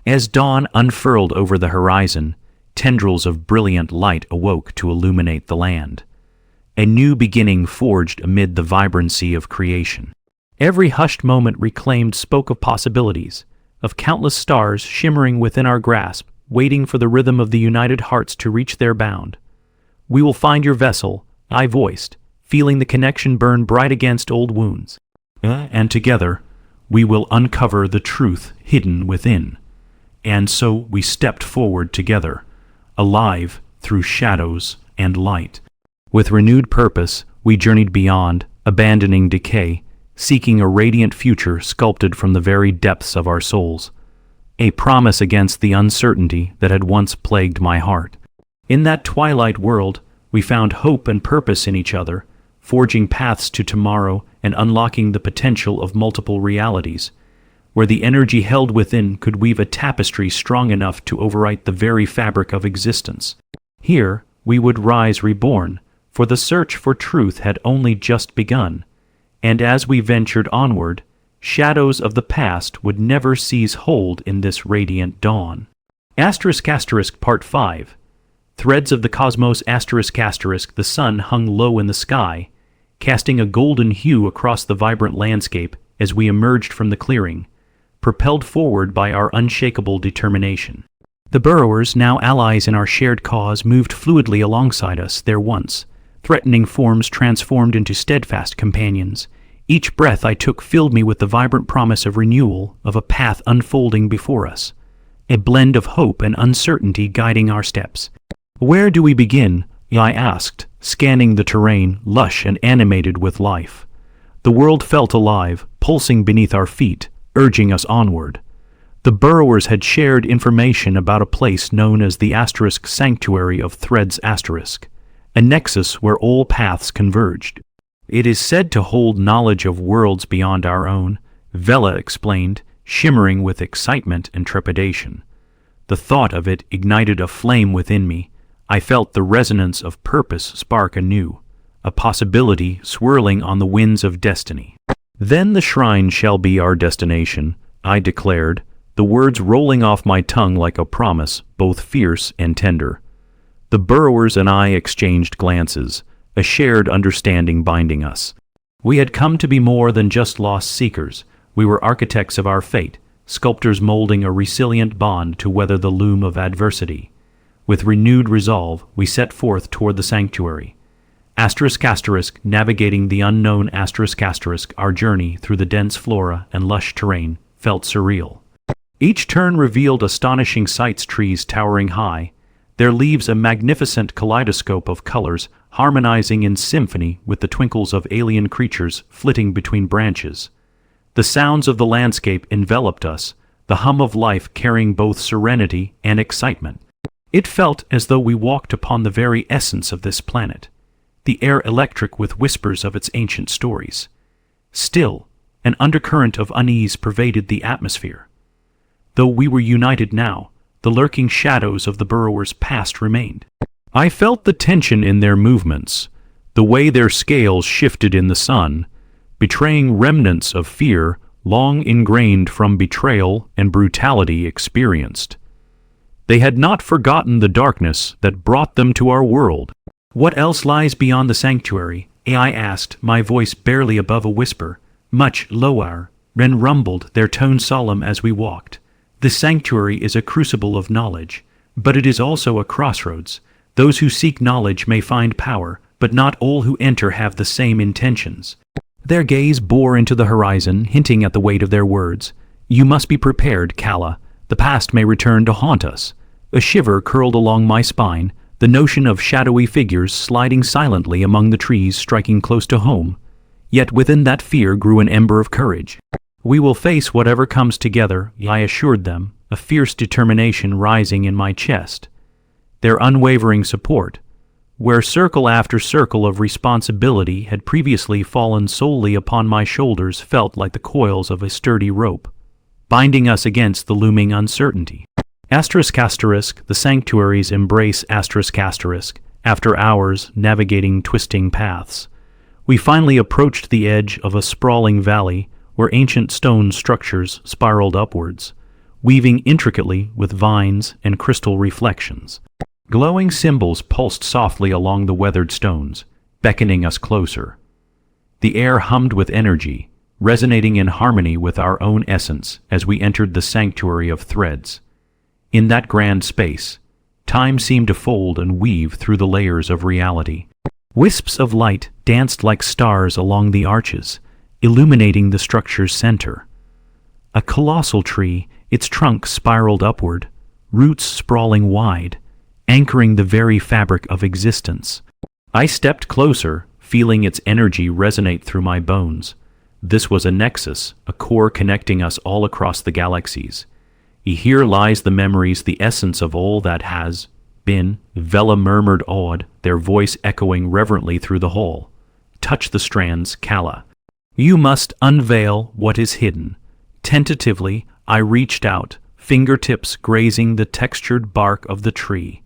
As dawn unfurled over the horizon, tendrils of brilliant light awoke to illuminate the land. A new beginning forged amid the vibrancy of creation. Every hushed moment reclaimed spoke of possibilities, of countless stars shimmering within our grasp, waiting for the rhythm of the united hearts to reach their bound. "We will find your vessel," I voiced, feeling the connection burn bright against old wounds. "And together, we will uncover the truth hidden within." And so we stepped forward together, alive through shadows and light. With renewed purpose, we journeyed beyond, abandoning decay, seeking a radiant future sculpted from the very depths of our souls, a promise against the uncertainty that had once plagued my heart. In that twilight world, we found hope and purpose in each other, forging paths to tomorrow and unlocking the potential of multiple realities, where the energy held within could weave a tapestry strong enough to overwrite the very fabric of existence. Here, we would rise reborn, for the search for truth had only just begun, and as we ventured onward, shadows of the past would never seize hold in this radiant dawn. Part 5. Threads of the cosmos. The sun hung low in the sky, casting a golden hue across the vibrant landscape as we emerged from the clearing, propelled forward by our unshakable determination. The burrowers, now allies in our shared cause, moved fluidly alongside us, their once threatening forms transformed into steadfast companions. Each breath I took filled me with the vibrant promise of renewal, of a path unfolding before us, a blend of hope and uncertainty guiding our steps. "Where do we begin?" I asked, scanning the terrain, lush and animated with life. The world felt alive, pulsing beneath our feet, urging us onward. The burrowers had shared information about a place known as the Sanctuary of Threads, a nexus where all paths converged. "It is said to hold knowledge of worlds beyond our own," Vela explained, shimmering with excitement and trepidation. The thought of it ignited a flame within me. I felt the resonance of purpose spark anew, a possibility swirling on the winds of destiny. "Then the shrine shall be our destination," I declared, the words rolling off my tongue like a promise, both fierce and tender. The burrowers and I exchanged glances, a shared understanding binding us. We had come to be more than just lost seekers. We were architects of our fate, sculptors molding a resilient bond to weather the loom of adversity. With renewed resolve, we set forth toward the sanctuary. Navigating the unknown ***, our journey through the dense flora and lush terrain felt surreal. Each turn revealed astonishing sights, trees towering high, their leaves a magnificent kaleidoscope of colors harmonizing in symphony with the twinkles of alien creatures flitting between branches. The sounds of the landscape enveloped us, the hum of life carrying both serenity and excitement. It felt as though we walked upon the very essence of this planet, the air electric with whispers of its ancient stories. Still, an undercurrent of unease pervaded the atmosphere. Though we were united now, the lurking shadows of the burrowers' past remained. I felt the tension in their movements, the way their scales shifted in the sun, betraying remnants of fear long ingrained from betrayal and brutality experienced. They had not forgotten the darkness that brought them to our world. "What else lies beyond the sanctuary?" I asked, my voice barely above a whisper. "Much lower," Ren rumbled, their tone solemn as we walked. "The sanctuary is a crucible of knowledge, but it is also a crossroads. Those who seek knowledge may find power, but not all who enter have the same intentions." Their gaze bore into the horizon, hinting at the weight of their words. "You must be prepared, Kala. The past may return to haunt us." A shiver curled along my spine, the notion of shadowy figures sliding silently among the trees striking close to home. Yet within that fear grew an ember of courage. "We will face whatever comes together," I assured them, a fierce determination rising in my chest. Their unwavering support, where circle after circle of responsibility had previously fallen solely upon my shoulders, felt like the coils of a sturdy rope, binding us against the looming uncertainty. The sanctuary's embrace ***, after hours navigating twisting paths. We finally approached the edge of a sprawling valley where ancient stone structures spiraled upwards, weaving intricately with vines and crystal reflections. Glowing symbols pulsed softly along the weathered stones, beckoning us closer. The air hummed with energy, resonating in harmony with our own essence as we entered the sanctuary of threads. In that grand space, time seemed to fold and weave through the layers of reality. Wisps of light danced like stars along the arches, illuminating the structure's center. A colossal tree, its trunk spiraled upward, roots sprawling wide, anchoring the very fabric of existence. I stepped closer, feeling its energy resonate through my bones. This was a nexus, a core connecting us all across the galaxies. Here lies the memories, the essence of all that has been. Vela murmured, awed, their voice echoing reverently through the hall. Touch the strands, Kala. You must unveil what is hidden. Tentatively, I reached out, fingertips grazing the textured bark of the tree.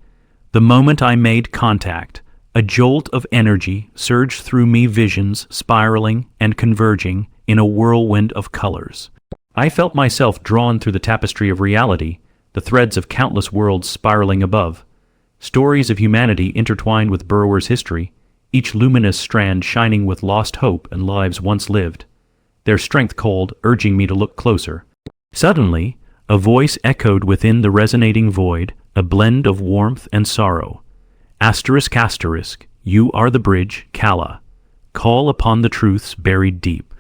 The moment I made contact, a jolt of energy surged through me, visions spiraling and converging in a whirlwind of colors. I felt myself drawn through the tapestry of reality, the threads of countless worlds spiraling above. Stories of humanity intertwined with Burrower's history, each luminous strand shining with lost hope and lives once lived. Their strength called, urging me to look closer. Suddenly, a voice echoed within the resonating void, a blend of warmth and sorrow. Asterisk, asterisk, you are the bridge, Kala. Call upon the truths buried deep.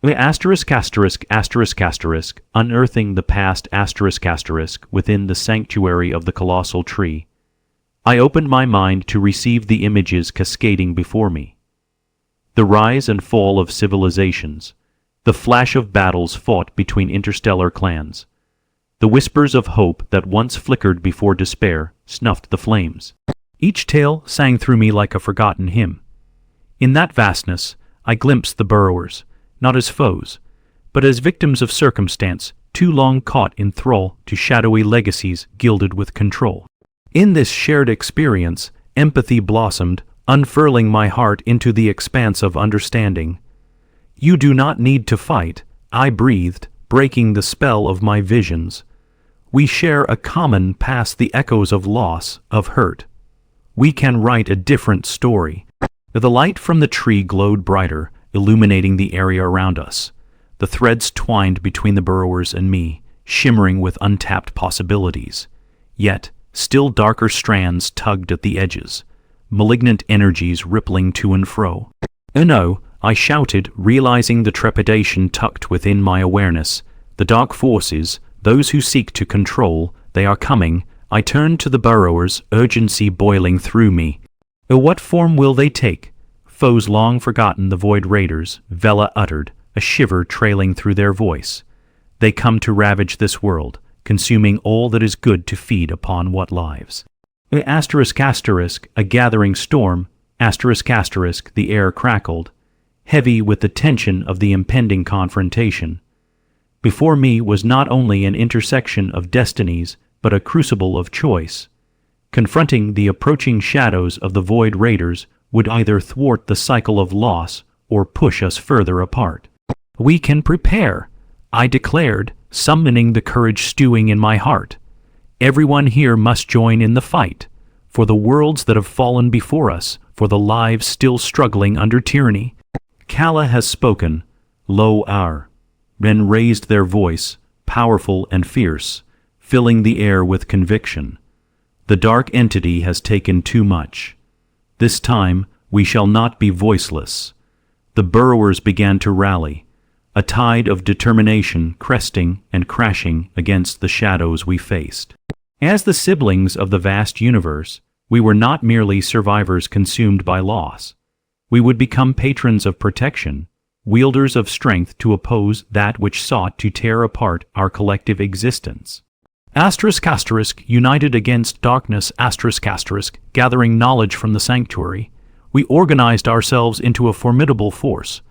Asterisk, asterisk, asterisk, asterisk, unearthing the past, asterisk, asterisk, within the sanctuary of the colossal tree. I opened my mind to receive the images cascading before me. The rise and fall of civilizations, the flash of battles fought between interstellar clans, the whispers of hope that once flickered before despair snuffed the flames. Each tale sang through me like a forgotten hymn. In that vastness, I glimpsed the Burrowers, not as foes, but as victims of circumstance, too long caught in thrall to shadowy legacies gilded with control. In this shared experience, empathy blossomed, unfurling my heart into the expanse of understanding. You do not need to fight, I breathed, breaking the spell of my visions. We share a common past, the echoes of loss, of hurt. We can write a different story. The light from the tree glowed brighter, illuminating the area around us. The threads twined between the Burrowers and me, shimmering with untapped possibilities. Yet, still darker strands tugged at the edges, malignant energies rippling to and fro. Oh no, I shouted, realizing the trepidation tucked within my awareness. The dark forces, those who seek to control, they are coming. I turned to the Burrowers, urgency boiling through me. Oh, what form will they take? Foes long forgotten, the Void Raiders, Vela uttered, a shiver trailing through their voice. They come to ravage this world, consuming all that is good to feed upon what lives. Asterisk, asterisk, a gathering storm, asterisk, asterisk, the air crackled, heavy with the tension of the impending confrontation. Before me was not only an intersection of destinies, but a crucible of choice. Confronting the approaching shadows of the Void Raiders would either thwart the cycle of loss or push us further apart. We can prepare, I declared, summoning the courage stewing in my heart. Everyone here must join in the fight, for the worlds that have fallen before us, for the lives still struggling under tyranny. Kala has spoken, lo ar. Men raised their voice, powerful and fierce, filling the air with conviction. The dark entity has taken too much. This time, we shall not be voiceless. The Burrowers began to rally, a tide of determination cresting and crashing against the shadows we faced. As the siblings of the vast universe, we were not merely survivors consumed by loss. We would become patrons of protection, wielders of strength to oppose that which sought to tear apart our collective existence. Asterisk, asterisk, united against darkness, asterisk, asterisk, gathering knowledge from the sanctuary, we organized ourselves into a formidable force.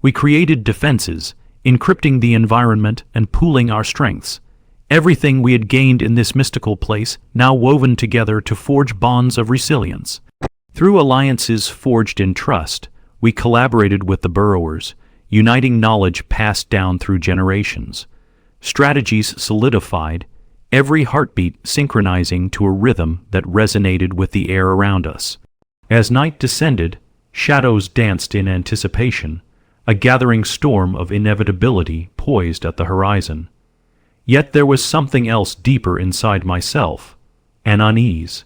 We created defenses, encrypting the environment and pooling our strengths. Everything we had gained in this mystical place now woven together to forge bonds of resilience. Through alliances forged in trust, we collaborated with the Burrowers, uniting knowledge passed down through generations. Strategies solidified, every heartbeat synchronizing to a rhythm that resonated with the air around us. As night descended, shadows danced in anticipation, a gathering storm of inevitability poised at the horizon. Yet there was something else deeper inside myself, an unease.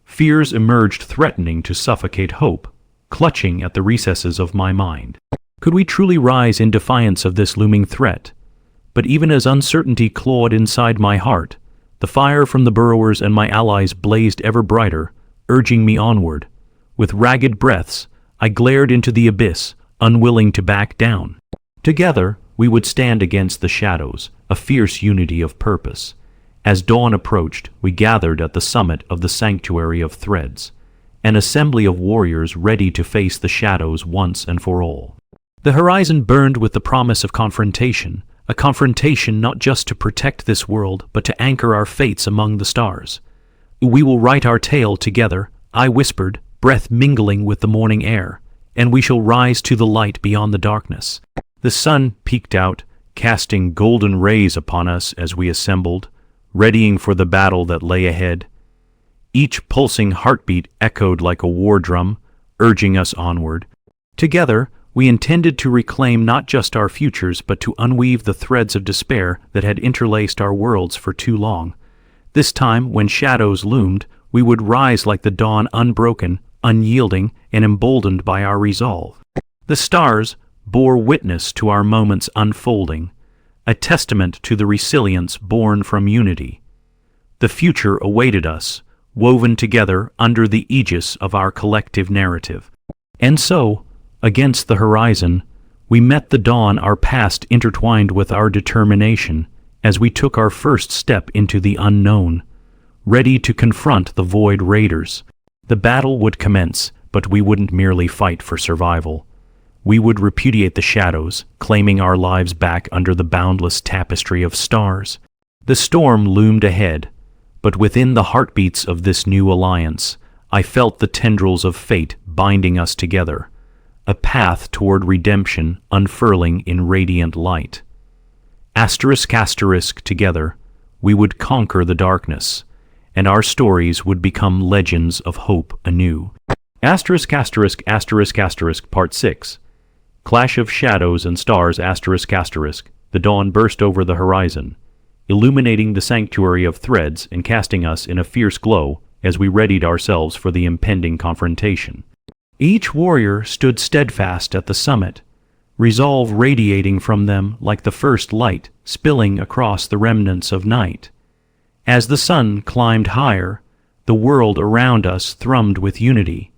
Fears emerged threatening to suffocate hope, clutching at the recesses of my mind. Could we truly rise in defiance of this looming threat? But even as uncertainty clawed inside my heart, the fire from the burrowers and my allies blazed ever brighter, urging me onward. With ragged breaths, I glared into the abyss, unwilling to back down. Together, we would stand against the shadows, a fierce unity of purpose. As dawn approached, we gathered at the summit of the sanctuary of threads, an assembly of warriors ready to face the shadows once and for all. The horizon burned with the promise of confrontation, a confrontation not just to protect this world, but to anchor our fates among the stars. "We will write our tale together," I whispered, breath mingling with the morning air, "and we shall rise to the light beyond the darkness." The sun peeked out, casting golden rays upon us as we assembled, readying for the battle that lay ahead. Each pulsing heartbeat echoed like a war drum, urging us onward. Together, we intended to reclaim not just our futures, but to unweave the threads of despair that had interlaced our worlds for too long. This time, when shadows loomed, we would rise like the dawn, unbroken, unyielding, and emboldened by our resolve. The stars bore witness to our moments unfolding, a testament to the resilience born from unity. The future awaited us, woven together under the aegis of our collective narrative. And so, against the horizon, we met the dawn, our past intertwined with our determination, as we took our first step into the unknown, ready to confront the Void Raiders. The battle would commence, but we wouldn't merely fight for survival. We would repudiate the shadows, claiming our lives back under the boundless tapestry of stars. The storm loomed ahead, but within the heartbeats of this new alliance, I felt the tendrils of fate binding us together, a path toward redemption unfurling in radiant light. Asterisk, asterisk, together, we would conquer the darkness, and our stories would become legends of hope anew. Asterisk, asterisk, asterisk, asterisk, Part 6. Clash of shadows and stars, asterisk, asterisk. The dawn burst over the horizon, illuminating the sanctuary of threads and casting us in a fierce glow as we readied ourselves for the impending confrontation. Each warrior stood steadfast at the summit, resolve radiating from them like the first light spilling across the remnants of night. As the sun climbed higher, the world around us thrummed with unity,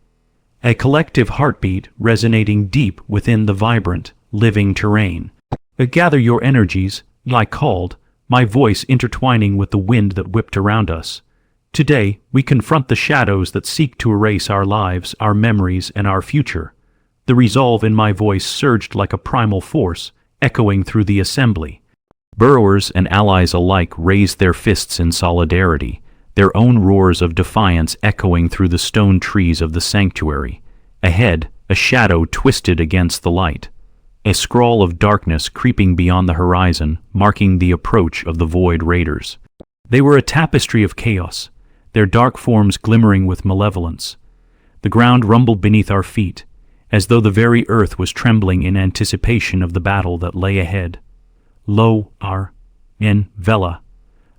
a collective heartbeat resonating deep within the vibrant, living terrain. "Gather your energies," I called, my voice intertwining with the wind that whipped around us. "Today, we confront the shadows that seek to erase our lives, our memories, and our future." The resolve in my voice surged like a primal force, echoing through the assembly. Burrowers and allies alike raised their fists in solidarity, their own roars of defiance echoing through the stone trees of the sanctuary. Ahead, a shadow twisted against the light, a scrawl of darkness creeping beyond the horizon, marking the approach of the Void Raiders. They were a tapestry of chaos, their dark forms glimmering with malevolence. The ground rumbled beneath our feet, as though the very earth was trembling in anticipation of the battle that lay ahead. Lo, in Vela.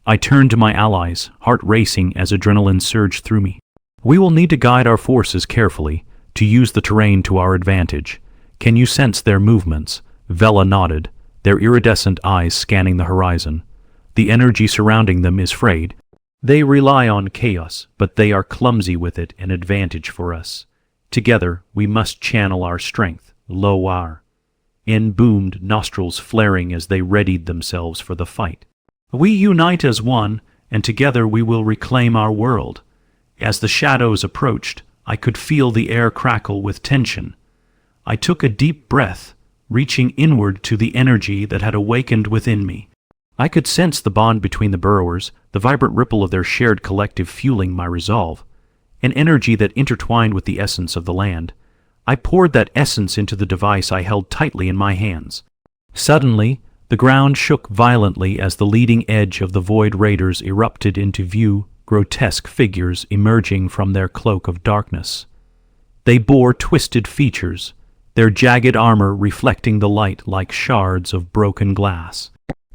I turned to my allies, heart racing as adrenaline surged through me. "We will need to guide our forces carefully, to use the terrain to our advantage. Can you sense their movements?" Vela nodded, their iridescent eyes scanning the horizon. "The energy surrounding them is frayed. They rely on chaos, but they are clumsy with it, an advantage for us. Together, we must channel our strength." Lo, in boomed, nostrils flaring as they readied themselves for the fight. "We unite as one, and together we will reclaim our world." As the shadows approached, I could feel the air crackle with tension. I took a deep breath, reaching inward to the energy that had awakened within me. I could sense the bond between the burrowers, the vibrant ripple of their shared collective fueling my resolve, an energy that intertwined with the essence of the land. I poured that essence into the device I held tightly in my hands. Suddenly, the ground shook violently as the leading edge of the Void Raiders erupted into view, grotesque figures emerging from their cloak of darkness. They bore twisted features, their jagged armor reflecting the light like shards of broken glass.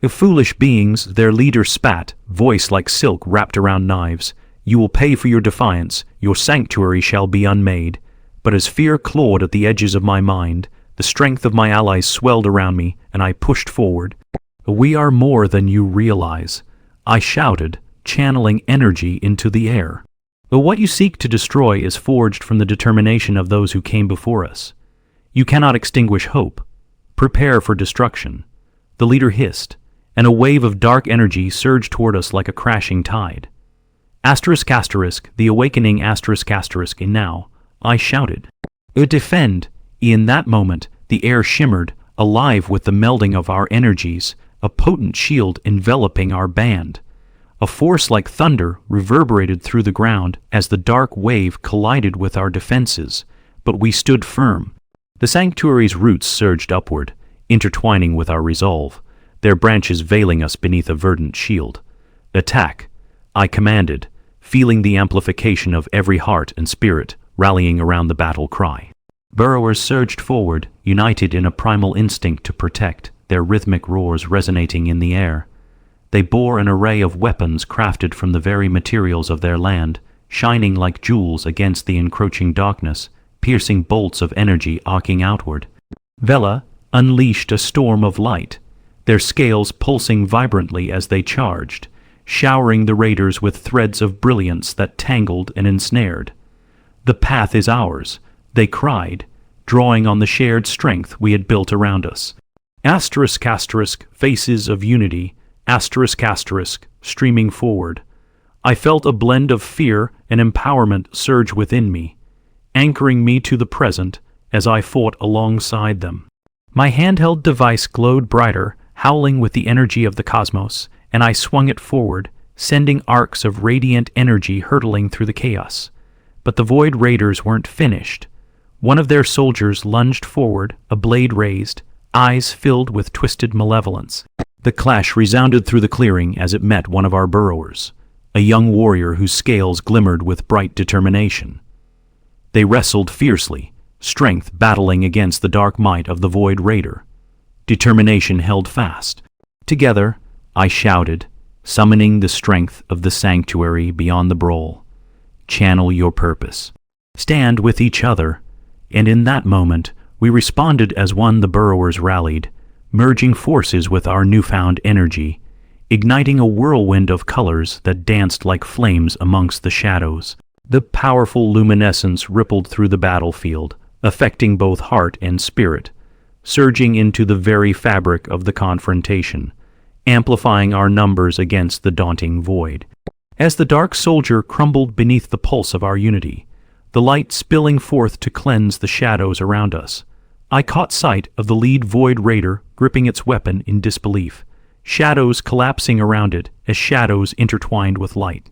Foolish beings, their leader spat, voice like silk wrapped around knives. You will pay for your defiance, your sanctuary shall be unmade. But as fear clawed at the edges of my mind, the strength of my allies swelled around me, and I pushed forward. We are more than you realize, I shouted, channeling energy into the air. What you seek to destroy is forged from the determination of those who came before us. You cannot extinguish hope. Prepare for destruction. The leader hissed, and a wave of dark energy surged toward us like a crashing tide. Asterisk asterisk, the awakening asterisk asterisk, and now, I shouted. Defend! In that moment, the air shimmered, alive with the melding of our energies, a potent shield enveloping our band. A force like thunder reverberated through the ground as the dark wave collided with our defenses, but we stood firm. The sanctuary's roots surged upward, intertwining with our resolve, their branches veiling us beneath a verdant shield. Attack! I commanded, feeling the amplification of every heart and spirit rallying around the battle cry. Burrowers surged forward, united in a primal instinct to protect, their rhythmic roars resonating in the air. They bore an array of weapons crafted from the very materials of their land, shining like jewels against the encroaching darkness, piercing bolts of energy arcing outward. Vela unleashed a storm of light, their scales pulsing vibrantly as they charged, showering the raiders with threads of brilliance that tangled and ensnared. The path is ours, they cried, drawing on the shared strength we had built around us. Asterisk asterisk, faces of unity, asterisk asterisk, streaming forward. I felt a blend of fear and empowerment surge within me, anchoring me to the present as I fought alongside them. My handheld device glowed brighter, howling with the energy of the cosmos, and I swung it forward, sending arcs of radiant energy hurtling through the chaos. But the Void Raiders weren't finished. One of their soldiers lunged forward, a blade raised, eyes filled with twisted malevolence. The clash resounded through the clearing as it met one of our burrowers, a young warrior whose scales glimmered with bright determination. They wrestled fiercely, strength battling against the dark might of the Void Raider. Determination held fast. Together, I shouted, summoning the strength of the sanctuary beyond the brawl. Channel your purpose. Stand with each other. And in that moment, we responded as one. The burrowers rallied, merging forces with our newfound energy, igniting a whirlwind of colors that danced like flames amongst the shadows. The powerful luminescence rippled through the battlefield, affecting both heart and spirit, surging into the very fabric of the confrontation, amplifying our numbers against the daunting void. As the dark soldier crumbled beneath the pulse of our unity, the light spilling forth to cleanse the shadows around us, I caught sight of the lead Void Raider gripping its weapon in disbelief, shadows collapsing around it as shadows intertwined with light.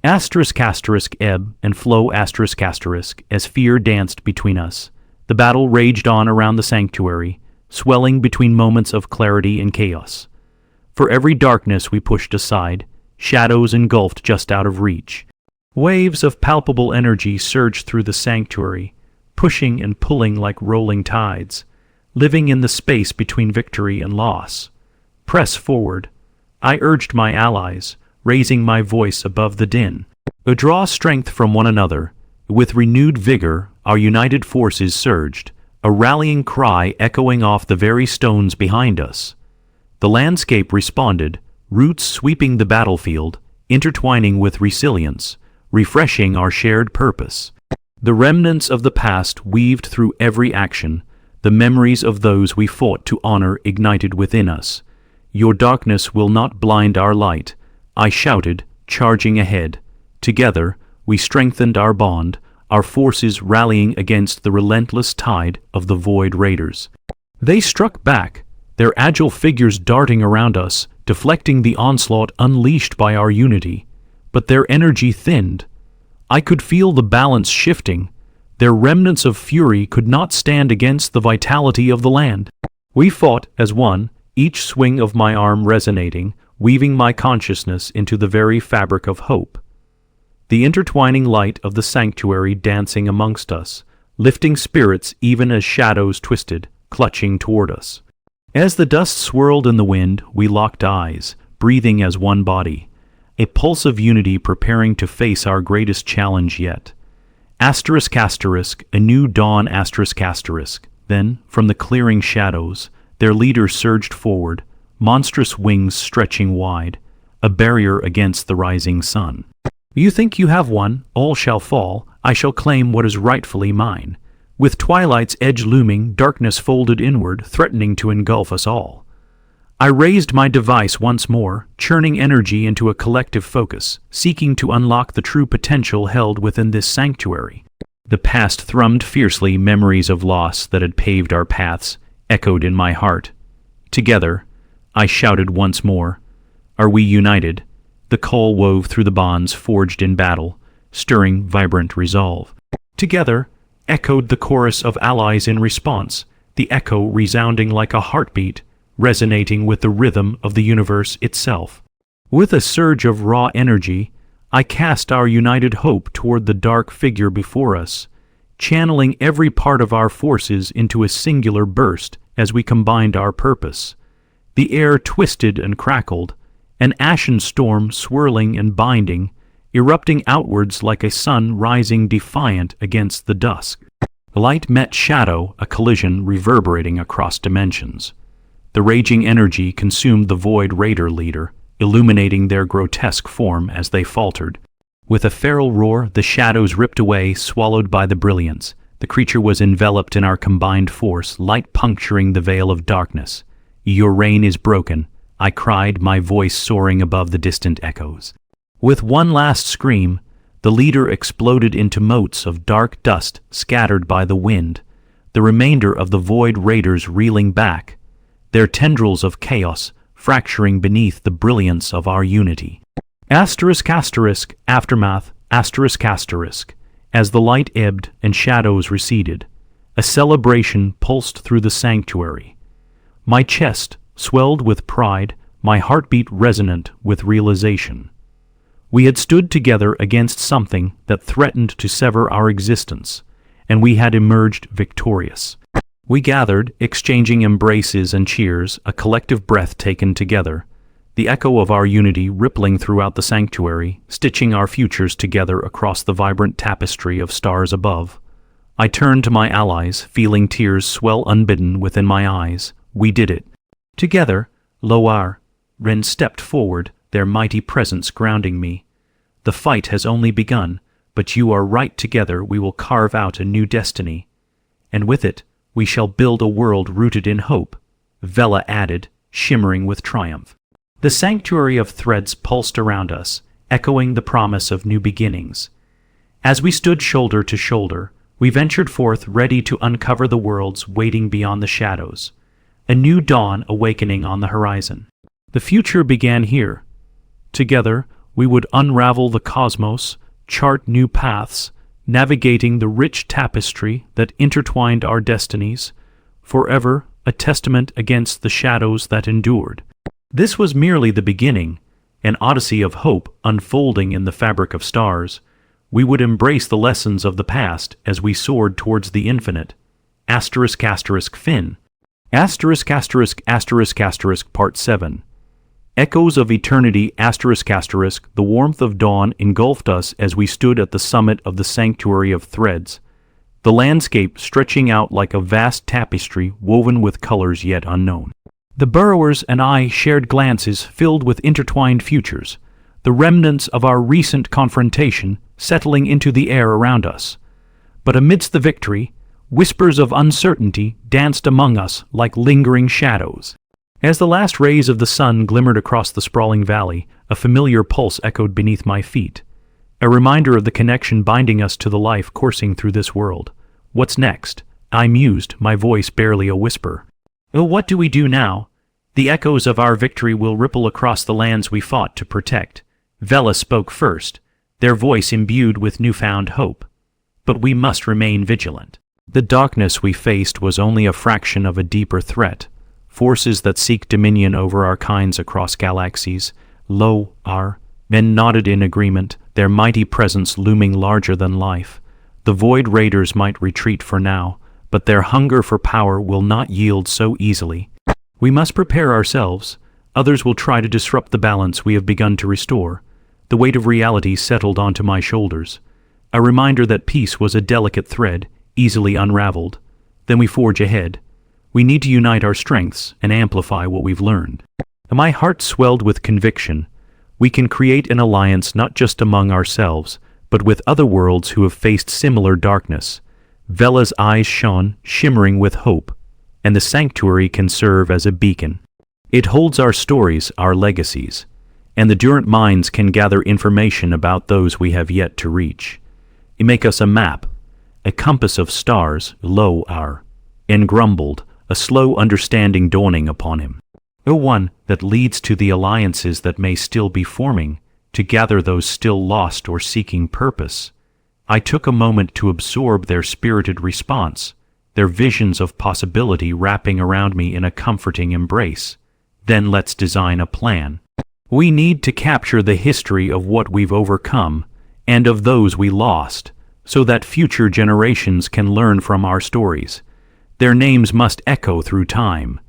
Asterisk asterisk, ebb and flow asterisk asterisk, as fear danced between us. The battle raged on around the sanctuary, swelling between moments of clarity and chaos. For every darkness we pushed aside, shadows engulfed just out of reach. Waves of palpable energy surged through the sanctuary, pushing and pulling like rolling tides, living in the space between victory and loss. Press forward. I urged my allies, raising my voice above the din. Draw strength from one another. With renewed vigor, our united forces surged, a rallying cry echoing off the very stones behind us. The landscape responded, roots sweeping the battlefield, intertwining with resilience, refreshing our shared purpose. The remnants of the past weaved through every action, the memories of those we fought to honor ignited within us. Your darkness will not blind our light, I shouted, charging ahead. Together, we strengthened our bond, our forces rallying against the relentless tide of the Void Raiders. They struck back, their agile figures darting around us, deflecting the onslaught unleashed by our unity. But their energy thinned. I could feel the balance shifting. Their remnants of fury could not stand against the vitality of the land. We fought as one, each swing of my arm resonating, weaving my consciousness into the very fabric of hope. The intertwining light of the sanctuary dancing amongst us, lifting spirits even as shadows twisted, clutching toward us. As the dust swirled in the wind, we locked eyes, breathing as one body, a pulse of unity preparing to face our greatest challenge yet. Asterisk asterisk, a new dawn asterisk asterisk. Then, from the clearing shadows, their leader surged forward, monstrous wings stretching wide, a barrier against the rising sun. You think you have won, all shall fall, I shall claim what is rightfully mine. With twilight's edge looming, darkness folded inward, threatening to engulf us all. I raised my device once more, churning energy into a collective focus, seeking to unlock the true potential held within this sanctuary. The past thrummed fiercely, memories of loss that had paved our paths echoed in my heart. Together, I shouted once more, are we united? The call wove through the bonds forged in battle, stirring vibrant resolve. Together, echoed the chorus of allies in response, the echo resounding like a heartbeat, resonating with the rhythm of the universe itself. With a surge of raw energy, I cast our united hope toward the dark figure before us, channeling every part of our forces into a singular burst as we combined our purpose. The air twisted and crackled, an ashen storm swirling and binding, erupting outwards like a sun rising defiant against the dusk. Light met shadow, a collision reverberating across dimensions. The raging energy consumed the Void Raider leader, illuminating their grotesque form as they faltered. With a feral roar, the shadows ripped away, swallowed by the brilliance. The creature was enveloped in our combined force, light puncturing the veil of darkness. Your reign is broken, I cried, my voice soaring above the distant echoes. With one last scream, the leader exploded into motes of dark dust scattered by the wind, the remainder of the Void Raiders reeling back, their tendrils of chaos fracturing beneath the brilliance of our unity. Asterisk asterisk, aftermath, asterisk asterisk, as the light ebbed and shadows receded, a celebration pulsed through the sanctuary. My chest swelled with pride, my heartbeat resonant with realization. We had stood together against something that threatened to sever our existence, and we had emerged victorious. We gathered, exchanging embraces and cheers, a collective breath taken together, the echo of our unity rippling throughout the sanctuary, stitching our futures together across the vibrant tapestry of stars above. I turned to my allies, feeling tears swell unbidden within my eyes. We did it. Together, Loar, Ren stepped forward, their mighty presence grounding me. The fight has only begun, but you are right. Together we will carve out a new destiny. And with it, we shall build a world rooted in hope, Vela added, shimmering with triumph. The sanctuary of threads pulsed around us, echoing the promise of new beginnings. As we stood shoulder to shoulder, we ventured forth, ready to uncover the worlds waiting beyond the shadows, a new dawn awakening on the horizon. The future began here. Together, we would unravel the cosmos, chart new paths, navigating the rich tapestry that intertwined our destinies, forever a testament against the shadows that endured. This was merely the beginning, an odyssey of hope unfolding in the fabric of stars. We would embrace the lessons of the past as we soared towards the infinite. Asterisk asterisk fin. Asterisk asterisk asterisk asterisk part 7. Echoes of eternity asterisk asterisk, the warmth of dawn engulfed us as we stood at the summit of the sanctuary of threads, the landscape stretching out like a vast tapestry woven with colors yet unknown. The burrowers and I shared glances filled with intertwined futures, the remnants of our recent confrontation settling into the air around us. But amidst the victory, whispers of uncertainty danced among us like lingering shadows. As the last rays of the sun glimmered across the sprawling valley, a familiar pulse echoed beneath my feet, a reminder of the connection binding us to the life coursing through this world. What's next? I mused, my voice barely a whisper. What do we do now? The echoes of our victory will ripple across the lands we fought to protect. Vela spoke first, their voice imbued with newfound hope. But we must remain vigilant. The darkness we faced was only a fraction of a deeper threat. Forces that seek dominion over our kinds across galaxies. Our men nodded in agreement, their mighty presence looming larger than life. The Void Raiders might retreat for now, but their hunger for power will not yield so easily. We must prepare ourselves. Others will try to disrupt the balance we have begun to restore. The weight of reality settled onto my shoulders. A reminder that peace was a delicate thread, easily unraveled. Then we forge ahead. We need to unite our strengths and amplify what we've learned. My heart swelled with conviction. We can create an alliance not just among ourselves, but with other worlds who have faced similar darkness. Vela's eyes shone, shimmering with hope, and the sanctuary can serve as a beacon. It holds our stories, our legacies, and the Durant minds can gather information about those we have yet to reach. It make us a map, a compass of stars, lo our, and grumbled, a slow understanding dawning upon him. O one that leads to the alliances that may still be forming, to gather those still lost or seeking purpose. I took a moment to absorb their spirited response, their visions of possibility wrapping around me in a comforting embrace. Then let's design a plan. We need to capture the history of what we've overcome, and of those we lost, so that future generations can learn from our stories. Their names must echo through time.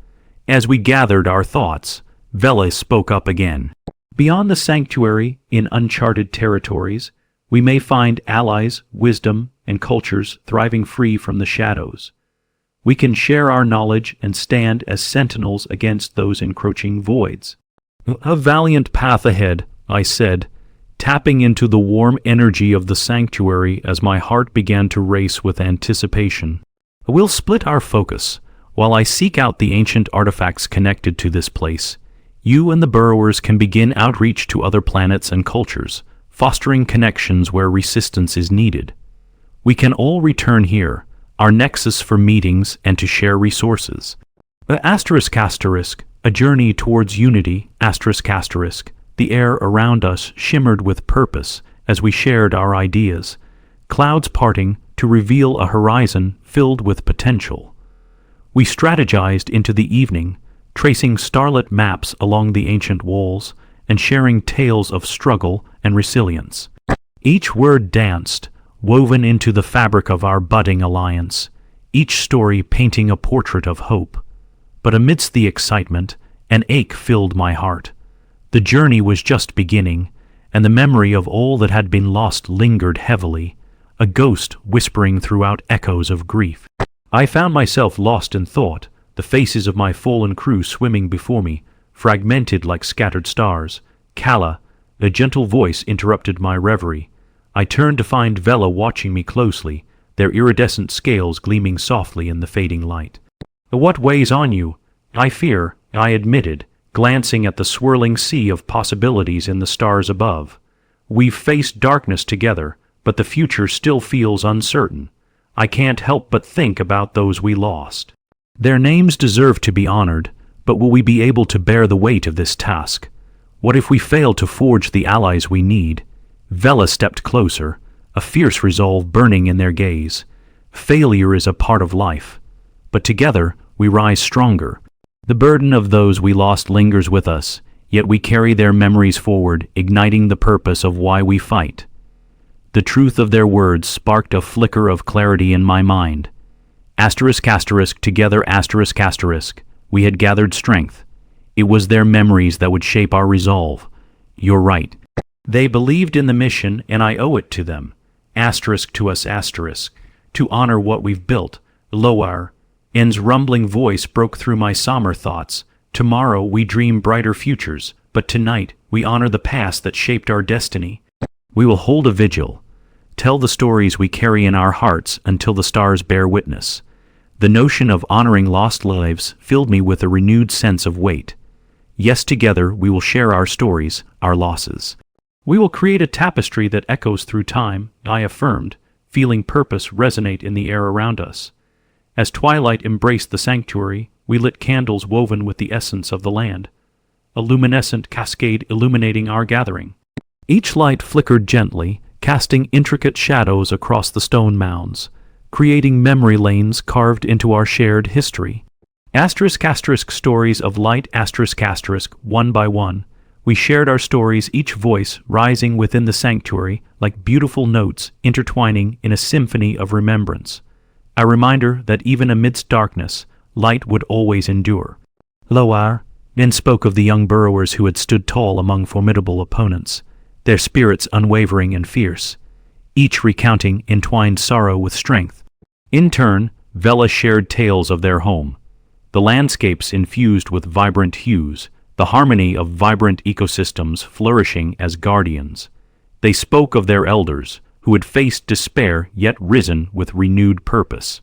As we gathered our thoughts, Vela spoke up again. Beyond the sanctuary, in uncharted territories, we may find allies, wisdom, and cultures thriving free from the shadows. We can share our knowledge and stand as sentinels against those encroaching voids. A valiant path ahead, I said, tapping into the warm energy of the sanctuary as my heart began to race with anticipation. We'll split our focus. While I seek out the ancient artifacts connected to this place, you and the burrowers can begin outreach to other planets and cultures, fostering connections where resistance is needed. We can all return here, our nexus for meetings and to share resources. ***, a journey towards unity, ***, the air around us shimmered with purpose as we shared our ideas, clouds parting to reveal a horizon filled with potential. We strategized into the evening, tracing starlit maps along the ancient walls and sharing tales of struggle and resilience. Each word danced, woven into the fabric of our budding alliance, each story painting a portrait of hope. But amidst the excitement, an ache filled my heart. The journey was just beginning, and the memory of all that had been lost lingered heavily, a ghost whispering throughout echoes of grief. I found myself lost in thought, the faces of my fallen crew swimming before me, fragmented like scattered stars. Kala, a gentle voice interrupted my reverie. I turned to find Vela watching me closely, their iridescent scales gleaming softly in the fading light. "What weighs on you?" "I fear," I admitted, glancing at the swirling sea of possibilities in the stars above. "We've faced darkness together, but the future still feels uncertain. I can't help but think about those we lost. Their names deserve to be honored, but will we be able to bear the weight of this task? What if we fail to forge the allies we need?" Vela stepped closer, a fierce resolve burning in their gaze. Failure is a part of life, but together we rise stronger. The burden of those we lost lingers with us, yet we carry their memories forward, igniting the purpose of why we fight. The truth of their words sparked a flicker of clarity in my mind. Together, we had gathered strength. It was their memories that would shape our resolve. You're right. They believed in the mission, and I owe it to them. To us, to honor what we've built. Loar, N's rumbling voice broke through my somber thoughts. Tomorrow we dream brighter futures, but tonight we honor the past that shaped our destiny. We will hold a vigil. Tell the stories we carry in our hearts until the stars bear witness. The notion of honoring lost lives filled me with a renewed sense of weight. Yes, together we will share our stories, our losses. We will create a tapestry that echoes through time, I affirmed, feeling purpose resonate in the air around us. As twilight embraced the sanctuary, we lit candles woven with the essence of the land, a luminescent cascade illuminating our gathering. Each light flickered gently, casting intricate shadows across the stone mounds, creating memory lanes carved into our shared history. Stories of light one by one. We shared our stories, each voice rising within the sanctuary like beautiful notes intertwining in a symphony of remembrance. A reminder that even amidst darkness, light would always endure. Loar then spoke of the young burrowers who had stood tall among formidable opponents, their spirits unwavering and fierce, each recounting entwined sorrow with strength. In turn, Vela shared tales of their home, the landscapes infused with vibrant hues, the harmony of vibrant ecosystems flourishing as guardians. They spoke of their elders, who had faced despair yet risen with renewed purpose.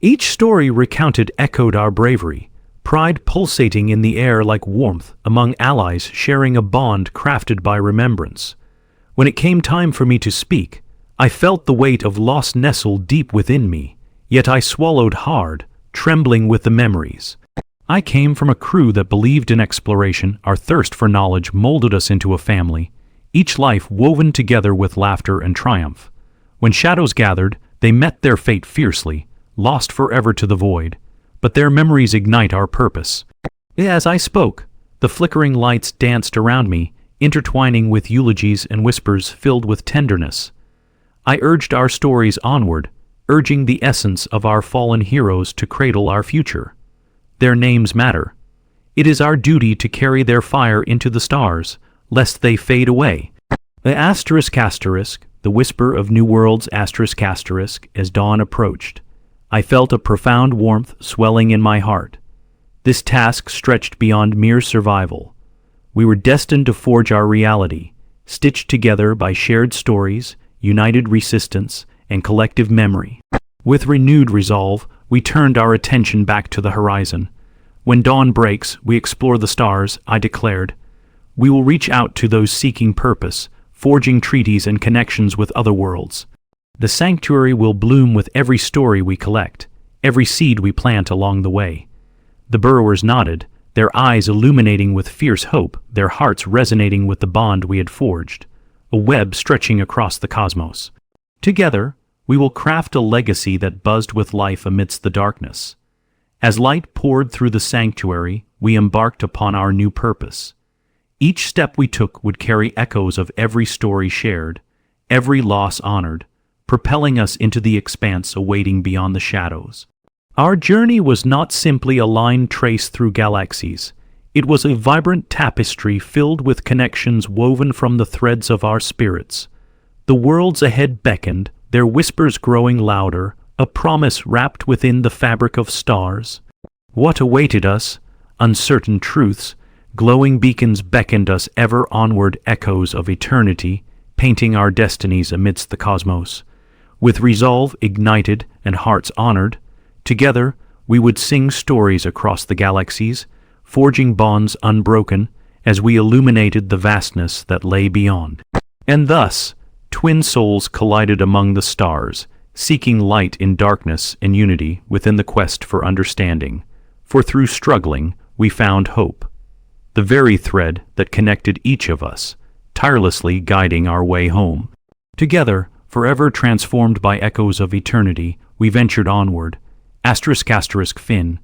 Each story recounted echoed our bravery, pride pulsating in the air like warmth among allies sharing a bond crafted by remembrance. When it came time for me to speak, I felt the weight of loss nestle deep within me, yet I swallowed hard, trembling with the memories. I came from a crew that believed in exploration. Our thirst for knowledge molded us into a family, each life woven together with laughter and triumph. When shadows gathered, they met their fate fiercely, lost forever to the void, but their memories ignite our purpose. As I spoke, the flickering lights danced around me, intertwining with eulogies and whispers filled with tenderness. I urged our stories onward, urging the essence of our fallen heroes to cradle our future. Their names matter. It is our duty to carry their fire into the stars, lest they fade away. The whisper of new worlds as dawn approached. I felt a profound warmth swelling in my heart. This task stretched beyond mere survival. We were destined to forge our reality, stitched together by shared stories, united resistance, and collective memory. With renewed resolve, we turned our attention back to the horizon. When dawn breaks, we explore the stars, I declared. We will reach out to those seeking purpose, forging treaties and connections with other worlds. The sanctuary will bloom with every story we collect, every seed we plant along the way. The burrowers nodded, their eyes illuminating with fierce hope, their hearts resonating with the bond we had forged, a web stretching across the cosmos. Together, we will craft a legacy that buzzed with life amidst the darkness. As light poured through the sanctuary, we embarked upon our new purpose. Each step we took would carry echoes of every story shared, every loss honored, propelling us into the expanse awaiting beyond the shadows. Our journey was not simply a line traced through galaxies. It was a vibrant tapestry filled with connections woven from the threads of our spirits. The worlds ahead beckoned, their whispers growing louder, a promise wrapped within the fabric of stars. What awaited us? Uncertain truths. Glowing beacons beckoned us ever onward, echoes of eternity, painting our destinies amidst the cosmos. With resolve ignited and hearts honored, together we would sing stories across the galaxies, forging bonds unbroken as we illuminated the vastness that lay beyond. And thus, twin souls collided among the stars, seeking light in darkness and unity within the quest for understanding. For through struggling, we found hope, the very thread that connected each of us, tirelessly guiding our way home. Together, forever transformed by echoes of eternity, we ventured onward. Fin.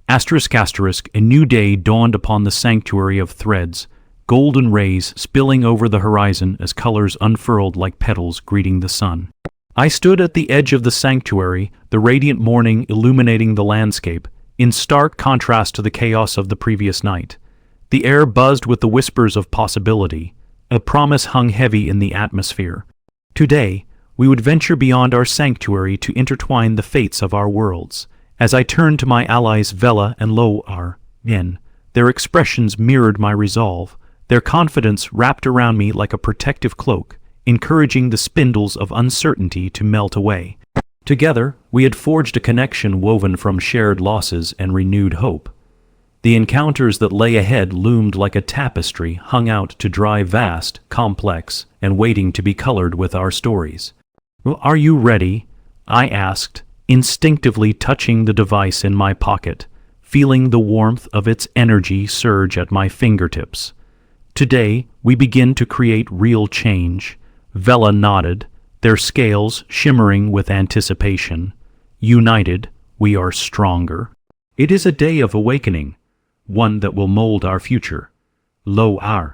A new day dawned upon the sanctuary of threads, golden rays spilling over the horizon as colors unfurled like petals greeting the sun. I stood at the edge of the sanctuary, the radiant morning illuminating the landscape, in stark contrast to the chaos of the previous night. The air buzzed with the whispers of possibility. A promise hung heavy in the atmosphere. Today, we would venture beyond our sanctuary to intertwine the fates of our worlds. As I turned to my allies Vela and Loar, their expressions mirrored my resolve, their confidence wrapped around me like a protective cloak, encouraging the spindles of uncertainty to melt away. Together, we had forged a connection woven from shared losses and renewed hope. The encounters that lay ahead loomed like a tapestry hung out to dry, vast, complex, and waiting to be colored with our stories. "Are you ready?" I asked, instinctively touching the device in my pocket, feeling the warmth of its energy surge at my fingertips. Today, we begin to create real change. Vela nodded, their scales shimmering with anticipation. United, we are stronger. It is a day of awakening, one that will mold our future. Loar's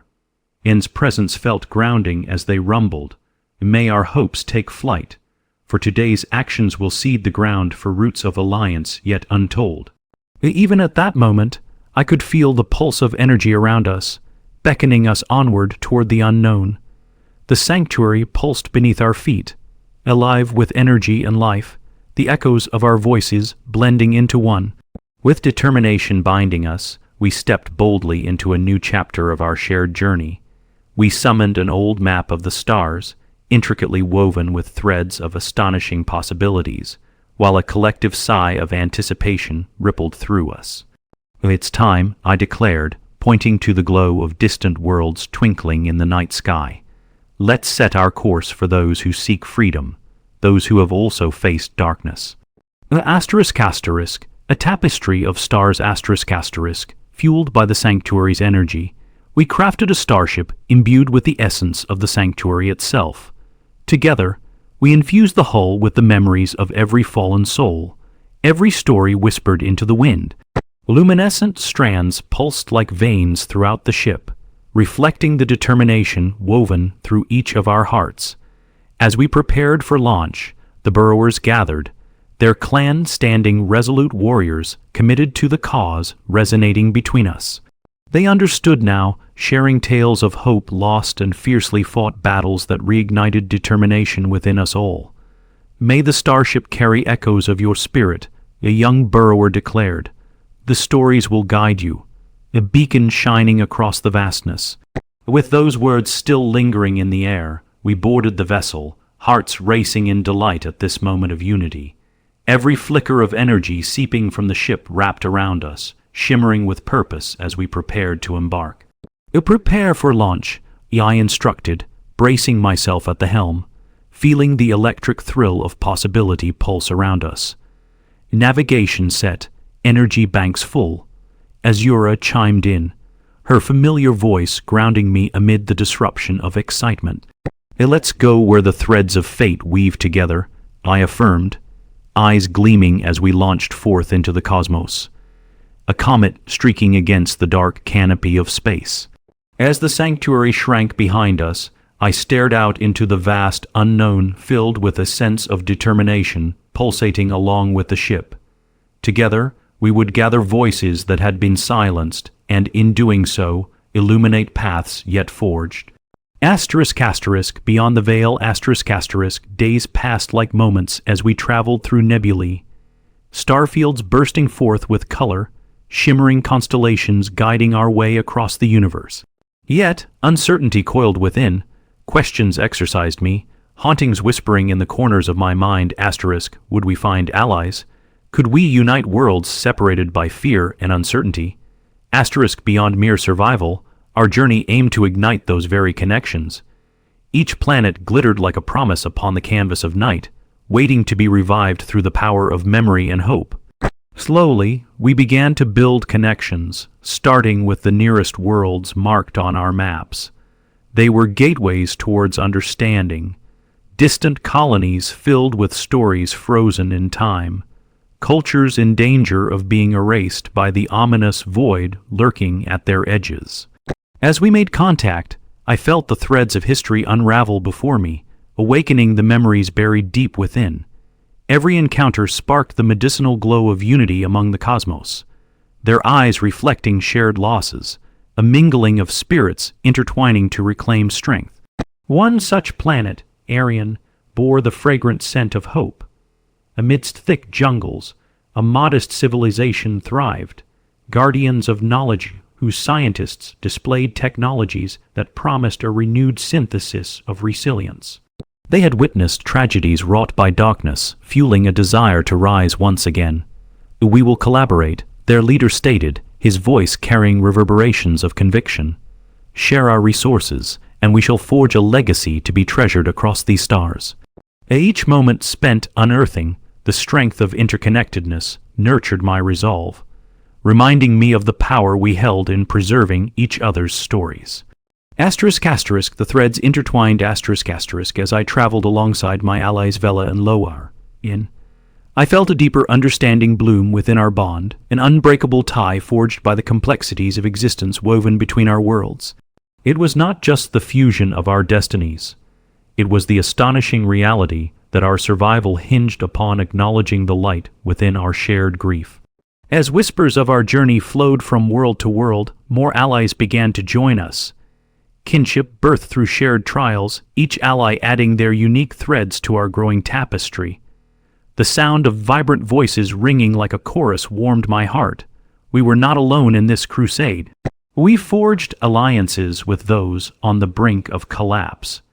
presence felt grounding as they rumbled. May our hopes take flight, for today's actions will seed the ground for roots of alliance yet untold. Even at that moment, I could feel the pulse of energy around us, beckoning us onward toward the unknown. The sanctuary pulsed beneath our feet, alive with energy and life, the echoes of our voices blending into one. With determination binding us, we stepped boldly into a new chapter of our shared journey. We summoned an old map of the stars, intricately woven with threads of astonishing possibilities, while a collective sigh of anticipation rippled through us. "It's time," I declared, pointing to the glow of distant worlds twinkling in the night sky. "Let's set our course for those who seek freedom, those who have also faced darkness." ***, a tapestry of stars ***, fueled by the sanctuary's energy, we crafted a starship imbued with the essence of the sanctuary itself. Together, we infused the hull with the memories of every fallen soul, every story whispered into the wind. Luminescent strands pulsed like veins throughout the ship, reflecting the determination woven through each of our hearts. As we prepared for launch, the burrowers gathered, their clan standing resolute warriors committed to the cause resonating between us. They understood now, sharing tales of hope lost and fiercely fought battles that reignited determination within us all. "May the starship carry echoes of your spirit," a young burrower declared. "The stories will guide you, a beacon shining across the vastness." With those words still lingering in the air, we boarded the vessel, hearts racing in delight at this moment of unity. Every flicker of energy seeping from the ship wrapped around us, shimmering with purpose as we prepared to embark. "Prepare for launch," I instructed, bracing myself at the helm, feeling the electric thrill of possibility pulse around us. Navigation set, energy banks full. Azura chimed in, her familiar voice grounding me amid the disruption of excitement. "Let's go where the threads of fate weave together," I affirmed, eyes gleaming as we launched forth into the cosmos, a comet streaking against the dark canopy of space. As the sanctuary shrank behind us, I stared out into the vast unknown, filled with a sense of determination pulsating along with the ship. Together, we would gather voices that had been silenced, and in doing so, illuminate paths yet forged. Beyond the veil, days passed like moments as we traveled through nebulae, starfields bursting forth with color, shimmering constellations guiding our way across the universe. Yet, uncertainty coiled within, questions exercised me, hauntings whispering in the corners of my mind, would we find allies? Could we unite worlds separated by fear and uncertainty? Beyond mere survival, our journey aimed to ignite those very connections. Each planet glittered like a promise upon the canvas of night, waiting to be revived through the power of memory and hope. Slowly, we began to build connections, starting with the nearest worlds marked on our maps. They were gateways towards understanding, distant colonies filled with stories frozen in time, cultures in danger of being erased by the ominous void lurking at their edges. As we made contact, I felt the threads of history unravel before me, awakening the memories buried deep within. Every encounter sparked the medicinal glow of unity among the cosmos, their eyes reflecting shared losses, a mingling of spirits intertwining to reclaim strength. One such planet, Arian, bore the fragrant scent of hope. Amidst thick jungles, a modest civilization thrived, guardians of knowledge whose scientists displayed technologies that promised a renewed synthesis of resilience. They had witnessed tragedies wrought by darkness, fueling a desire to rise once again. "We will collaborate," their leader stated, his voice carrying reverberations of conviction. "Share our resources, and we shall forge a legacy to be treasured across these stars." Each moment spent unearthing the strength of interconnectedness nurtured my resolve, reminding me of the power we held in preserving each other's stories. The threads intertwined as I traveled alongside my allies Vela and Loar. I felt a deeper understanding bloom within our bond, an unbreakable tie forged by the complexities of existence woven between our worlds. It was not just the fusion of our destinies. It was the astonishing reality that our survival hinged upon acknowledging the light within our shared grief. As whispers of our journey flowed from world to world, more allies began to join us. Kinship birthed through shared trials, each ally adding their unique threads to our growing tapestry. The sound of vibrant voices ringing like a chorus warmed my heart. We were not alone in this crusade. We forged alliances with those on the brink of collapse,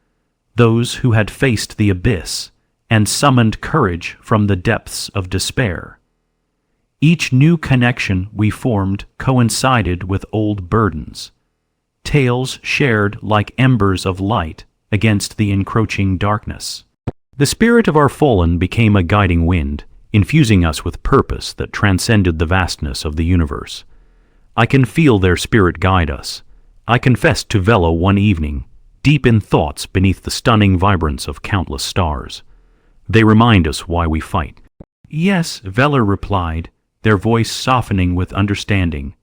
those who had faced the abyss and summoned courage from the depths of despair. Each new connection we formed coincided with old burdens, tales shared like embers of light against the encroaching darkness. The spirit of our fallen became a guiding wind, infusing us with purpose that transcended the vastness of the universe. I can feel their spirit guide us. I confessed to Vela one evening, deep in thoughts beneath the stunning vibrance of countless stars. They remind us why we fight. Yes, Vela replied, their voice softening with understanding.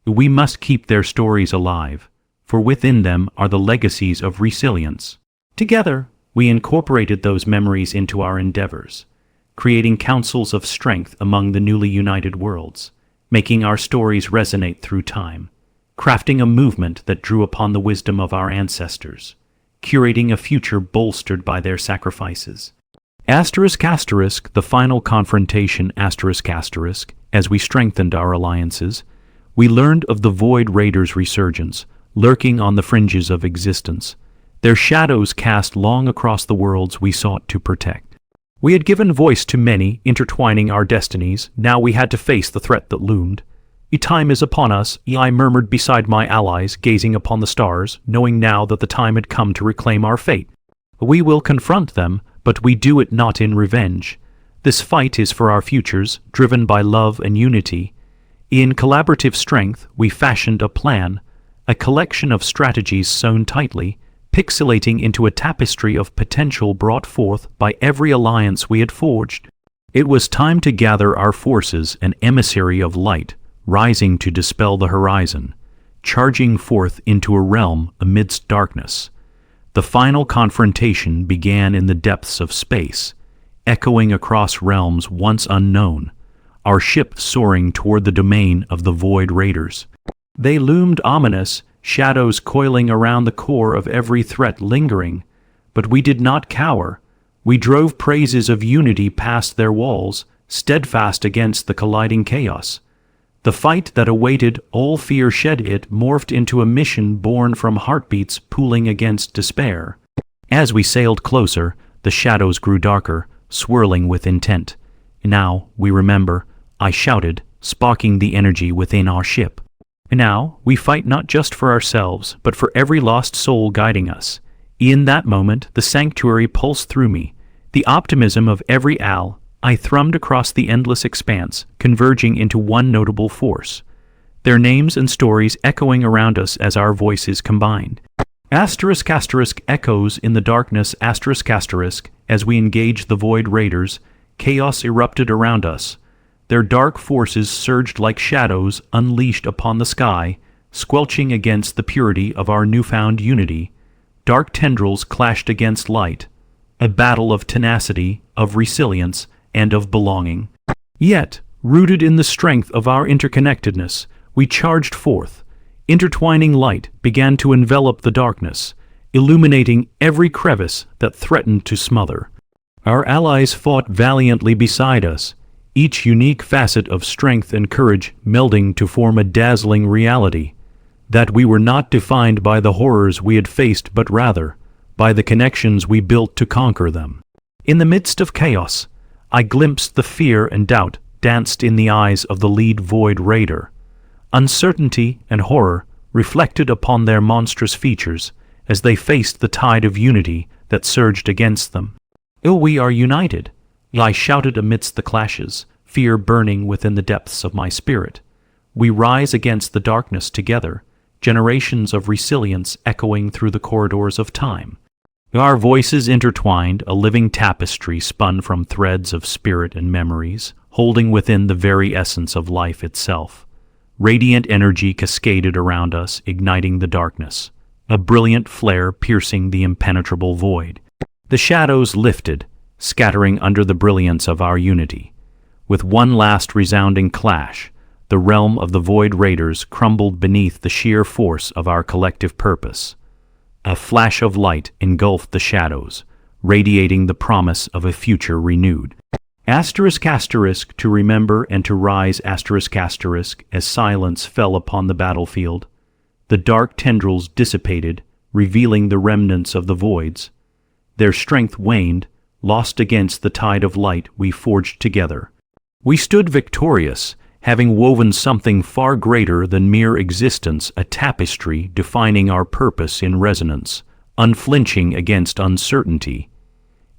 We must keep their stories alive, for within them are the legacies of resilience. Together, we incorporated those memories into our endeavors, creating councils of strength among the newly united worlds, making our stories resonate through time, crafting a movement that drew upon the wisdom of our ancestors, curating a future bolstered by their sacrifices. The final confrontation, as we strengthened our alliances, we learned of the Void Raiders' resurgence, lurking on the fringes of existence, their shadows cast long across the worlds we sought to protect. We had given voice to many, intertwining our destinies. Now we had to face the threat that loomed. "Time is upon us," I murmured beside my allies, gazing upon the stars, knowing now that the time had come to reclaim our fate. We will confront them, but we do it not in revenge. This fight is for our futures, driven by love and unity. In collaborative strength, we fashioned a plan, a collection of strategies sewn tightly, pixelating into a tapestry of potential brought forth by every alliance we had forged. It was time to gather our forces, an emissary of light, rising to dispel the horizon, charging forth into a realm amidst darkness. The final confrontation began in the depths of space, echoing across realms once unknown, our ship soaring toward the domain of the Void Raiders. They loomed ominous, shadows coiling around the core of every threat lingering, but we did not cower. We drove praises of unity past their walls, steadfast against the colliding chaos. The fight that awaited, all fear shed it, morphed into a mission born from heartbeats pooling against despair. As we sailed closer, the shadows grew darker, swirling with intent. "Now, we remember," I shouted, sparking the energy within our ship. "Now, we fight not just for ourselves, but for every lost soul guiding us." In that moment, the sanctuary pulsed through me. The optimism of every owl, I thrummed across the endless expanse, converging into one notable force, their names and stories echoing around us as our voices combined. Echoes in the darkness, as we engaged the Void Raiders, chaos erupted around us. Their dark forces surged like shadows unleashed upon the sky, squelching against the purity of our newfound unity. Dark tendrils clashed against light, a battle of tenacity, of resilience, and of belonging. Yet, rooted in the strength of our interconnectedness, we charged forth. Intertwining light began to envelop the darkness, illuminating every crevice that threatened to smother. Our allies fought valiantly beside us, each unique facet of strength and courage melding to form a dazzling reality, that we were not defined by the horrors we had faced but rather by the connections we built to conquer them. In the midst of chaos, I glimpsed the fear and doubt danced in the eyes of the lead Void Raider. Uncertainty and horror reflected upon their monstrous features as they faced the tide of unity that surged against them. "We are united," I shouted amidst the clashes, fear burning within the depths of my spirit. "We rise against the darkness together, generations of resilience echoing through the corridors of time." Our voices intertwined, a living tapestry spun from threads of spirit and memories, holding within the very essence of life itself. Radiant energy cascaded around us, igniting the darkness, a brilliant flare piercing the impenetrable void. The shadows lifted, scattering under the brilliance of our unity. With one last resounding clash, the realm of the Void Raiders crumbled beneath the sheer force of our collective purpose. A flash of light engulfed the shadows, radiating the promise of a future renewed. To remember and to rise as silence fell upon the battlefield. The dark tendrils dissipated, revealing the remnants of the voids. Their strength waned, lost against the tide of light we forged together. We stood victorious, having woven something far greater than mere existence, a tapestry defining our purpose in resonance, unflinching against uncertainty.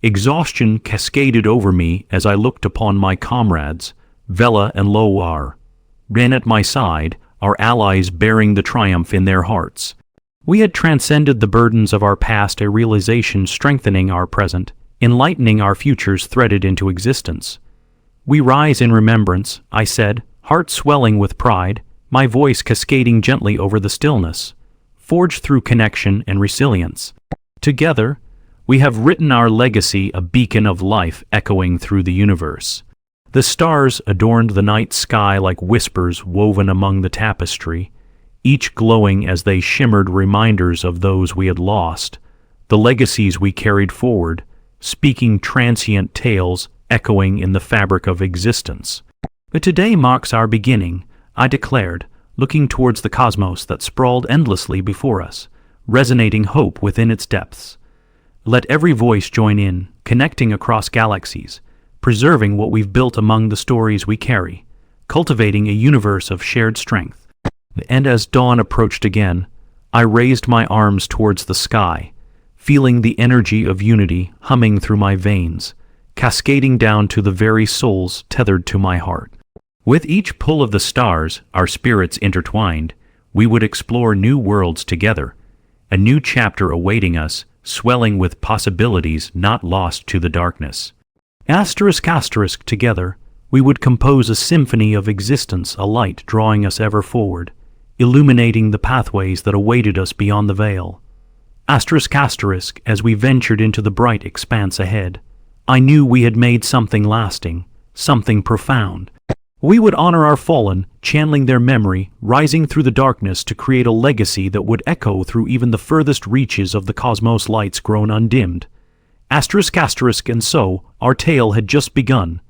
Exhaustion cascaded over me as I looked upon my comrades, Vela and Loar, ran at my side, our allies bearing the triumph in their hearts. We had transcended the burdens of our past, a realization strengthening our present, enlightening our futures threaded into existence. We rise in remembrance, I said, heart swelling with pride, my voice cascading gently over the stillness, forged through connection and resilience. Together, we have written our legacy, a beacon of life echoing through the universe. The stars adorned the night sky like whispers woven among the tapestry, each glowing as they shimmered reminders of those we had lost, the legacies we carried forward, speaking transient tales echoing in the fabric of existence. But today marks our beginning, I declared, looking towards the cosmos that sprawled endlessly before us, resonating hope within its depths. Let every voice join in, connecting across galaxies, preserving what we've built among the stories we carry, cultivating a universe of shared strength. And as dawn approached again, I raised my arms towards the sky, feeling the energy of unity humming through my veins, cascading down to the very souls tethered to my heart. With each pull of the stars, our spirits intertwined, we would explore new worlds together, a new chapter awaiting us, swelling with possibilities not lost to the darkness. Together, we would compose a symphony of existence, a light drawing us ever forward, illuminating the pathways that awaited us beyond the veil. As we ventured into the bright expanse ahead, I knew we had made something lasting, something profound. We would honor our fallen, channeling their memory, rising through the darkness to create a legacy that would echo through even the furthest reaches of the cosmos, lights grown undimmed. And so, our tale had just begun.